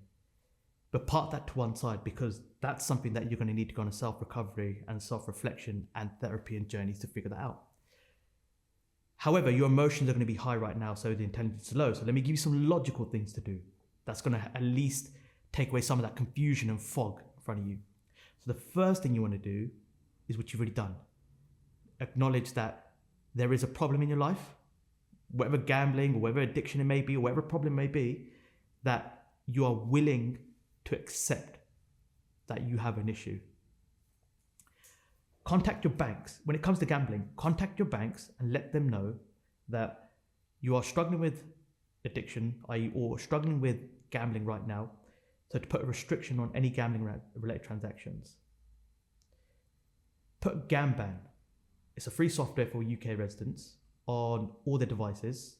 But park that to one side, because that's something that you're going to need to go on a self-recovery and self-reflection and therapy and journeys to figure that out. However, your emotions are going to be high right now, so the intelligence is low. So let me give you some logical things to do. That's going to at least take away some of that confusion and fog in front of you. So the first thing you want to do is what you've already done. Acknowledge that there is a problem in your life, whatever gambling or whatever addiction it may be or whatever problem it may be, that you are willing to accept that you have an issue. Contact your banks. When it comes to gambling, contact your banks and let them know that you are struggling with addiction, i.e. or struggling with gambling right now, so to put a restriction on any gambling related transactions. Put GamBan. It's a free software for UK residents on all their devices.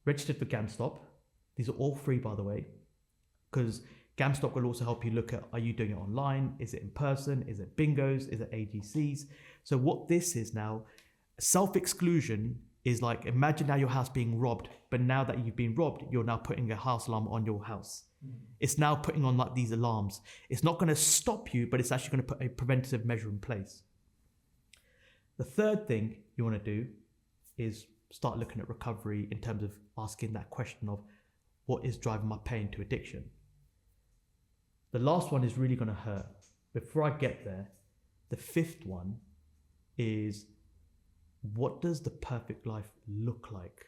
Registered for GamStop. These are all free, by the way, because GamStop will also help you look at, are you doing it online? Is it in person? Is it bingos? Is it AGCs? So what this is now, self-exclusion is like, imagine now your house being robbed, but now that you've been robbed, you're now putting a house alarm on your house. It's now putting on like these alarms. It's not going to stop you, but it's actually going to put a preventative measure in place. The third thing you want to do is start looking at recovery in terms of asking that question of, what is driving my pain to addiction? The last one is really going to hurt. Before I get there, the fifth one is, what does the perfect life look like?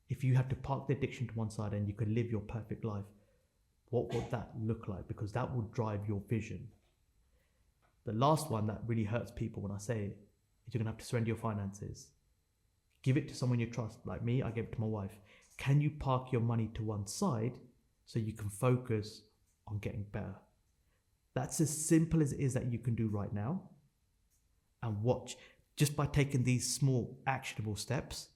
If you had to park the addiction to one side and you could live your perfect life, what would that look like? Because that will drive your vision. The last one that really hurts people when I say it is, you're going to have to surrender your finances. Give it to someone you trust. Like me, I gave it to my wife. Can you park your money to one side so you can focus on getting better? That's as simple as it is that you can do right now. And watch, just by taking these small actionable steps,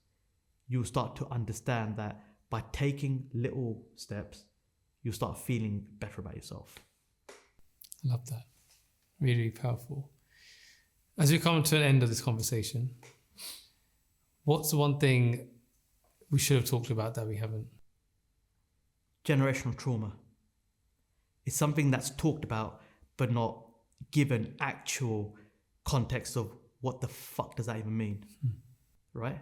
you'll start to understand that by taking little steps, you'll start feeling better about yourself. Love that. Really, really powerful. As we come to an end of this conversation, What's the one thing we should have talked about that we haven't? Generational trauma. It's something that's talked about, but not given actual context of what the fuck does that even mean, right?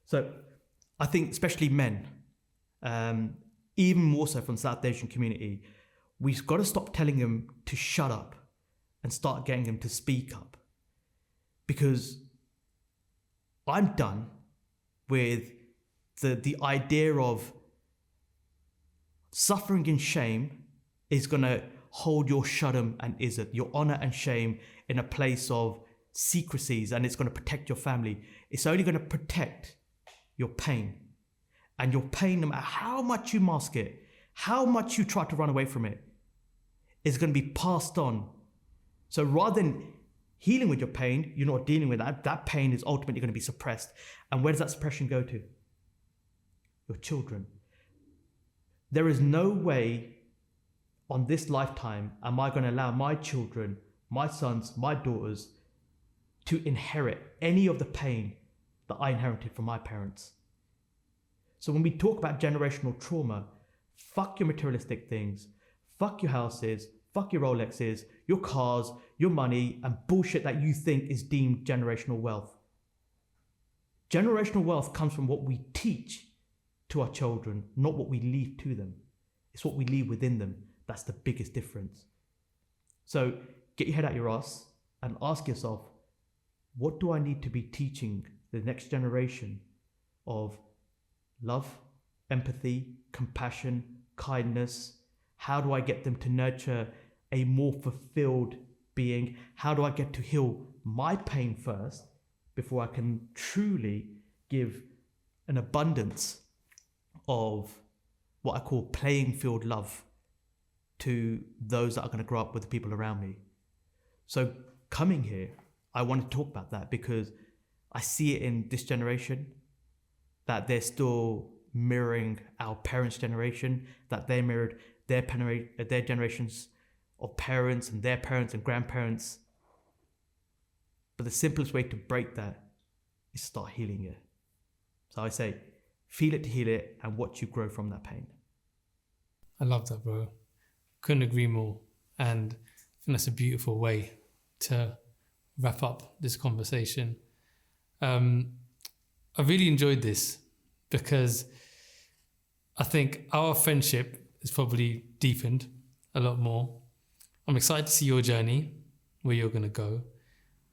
So I think especially men, even more so from the South Asian community, we've got to stop telling them to shut up and start getting them to speak up. Because I'm done with the idea of suffering and shame is going to hold your shadam and izzat, your honor and shame, in a place of secrecies, and it's going to protect your family. It's only going to protect your pain. And your pain, no matter how much you mask it, how much you try to run away from it, is going to be passed on. So rather than healing with your pain, you're not dealing with that. That pain is ultimately going to be suppressed. And where does that suppression go to? Your children. There is no way on this lifetime am I going to allow my children, my sons, my daughters, to inherit any of the pain that I inherited from my parents. So when we talk about generational trauma, fuck your materialistic things, fuck your houses, fuck your Rolexes, your cars, your money, and bullshit that you think is deemed generational wealth. Generational wealth comes from what we teach to our children, not what we leave to them. It's what we leave within them. That's the biggest difference. So get your head out your ass and ask yourself, what do I need to be teaching the next generation of love, empathy, compassion, kindness? How do I get them to nurture a more fulfilled being? How do I get to heal my pain first before I can truly give an abundance of what I call playing field love to those that are going to grow up with the people around me? So coming here, I want to talk about that because I see it in this generation, that they're still mirroring our parents' generation, that they mirrored their generations of parents and their parents and grandparents. But the simplest way to break that is start healing it. So I say, feel it to heal it and watch you grow from that pain. I love that, bro. Couldn't agree more. And I think that's a beautiful way to wrap up this conversation. I really enjoyed this because I think our friendship is probably deepened a lot more. I'm excited to see your journey, where you're going to go.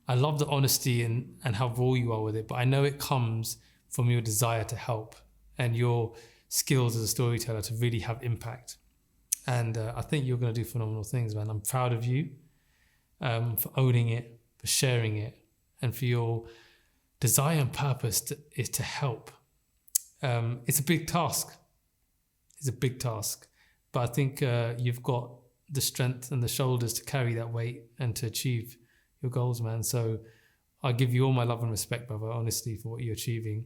I love the honesty and how raw you are with it, but I know it comes from your desire to help and your skills as a storyteller to really have impact. And I think you're going to do phenomenal things, man. I'm proud of you for owning it, for sharing it, and for your desire and purpose is to help. It's a big task. It's a big task. But I think you've got the strength and the shoulders to carry that weight and to achieve your goals, man. So I give you all my love and respect, brother, honestly, for what you're achieving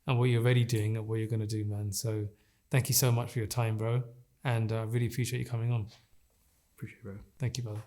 and what you're already doing and what you're going to do, man. So thank you so much for your time, bro. And I really appreciate you coming on. Appreciate it, bro. Thank you, brother.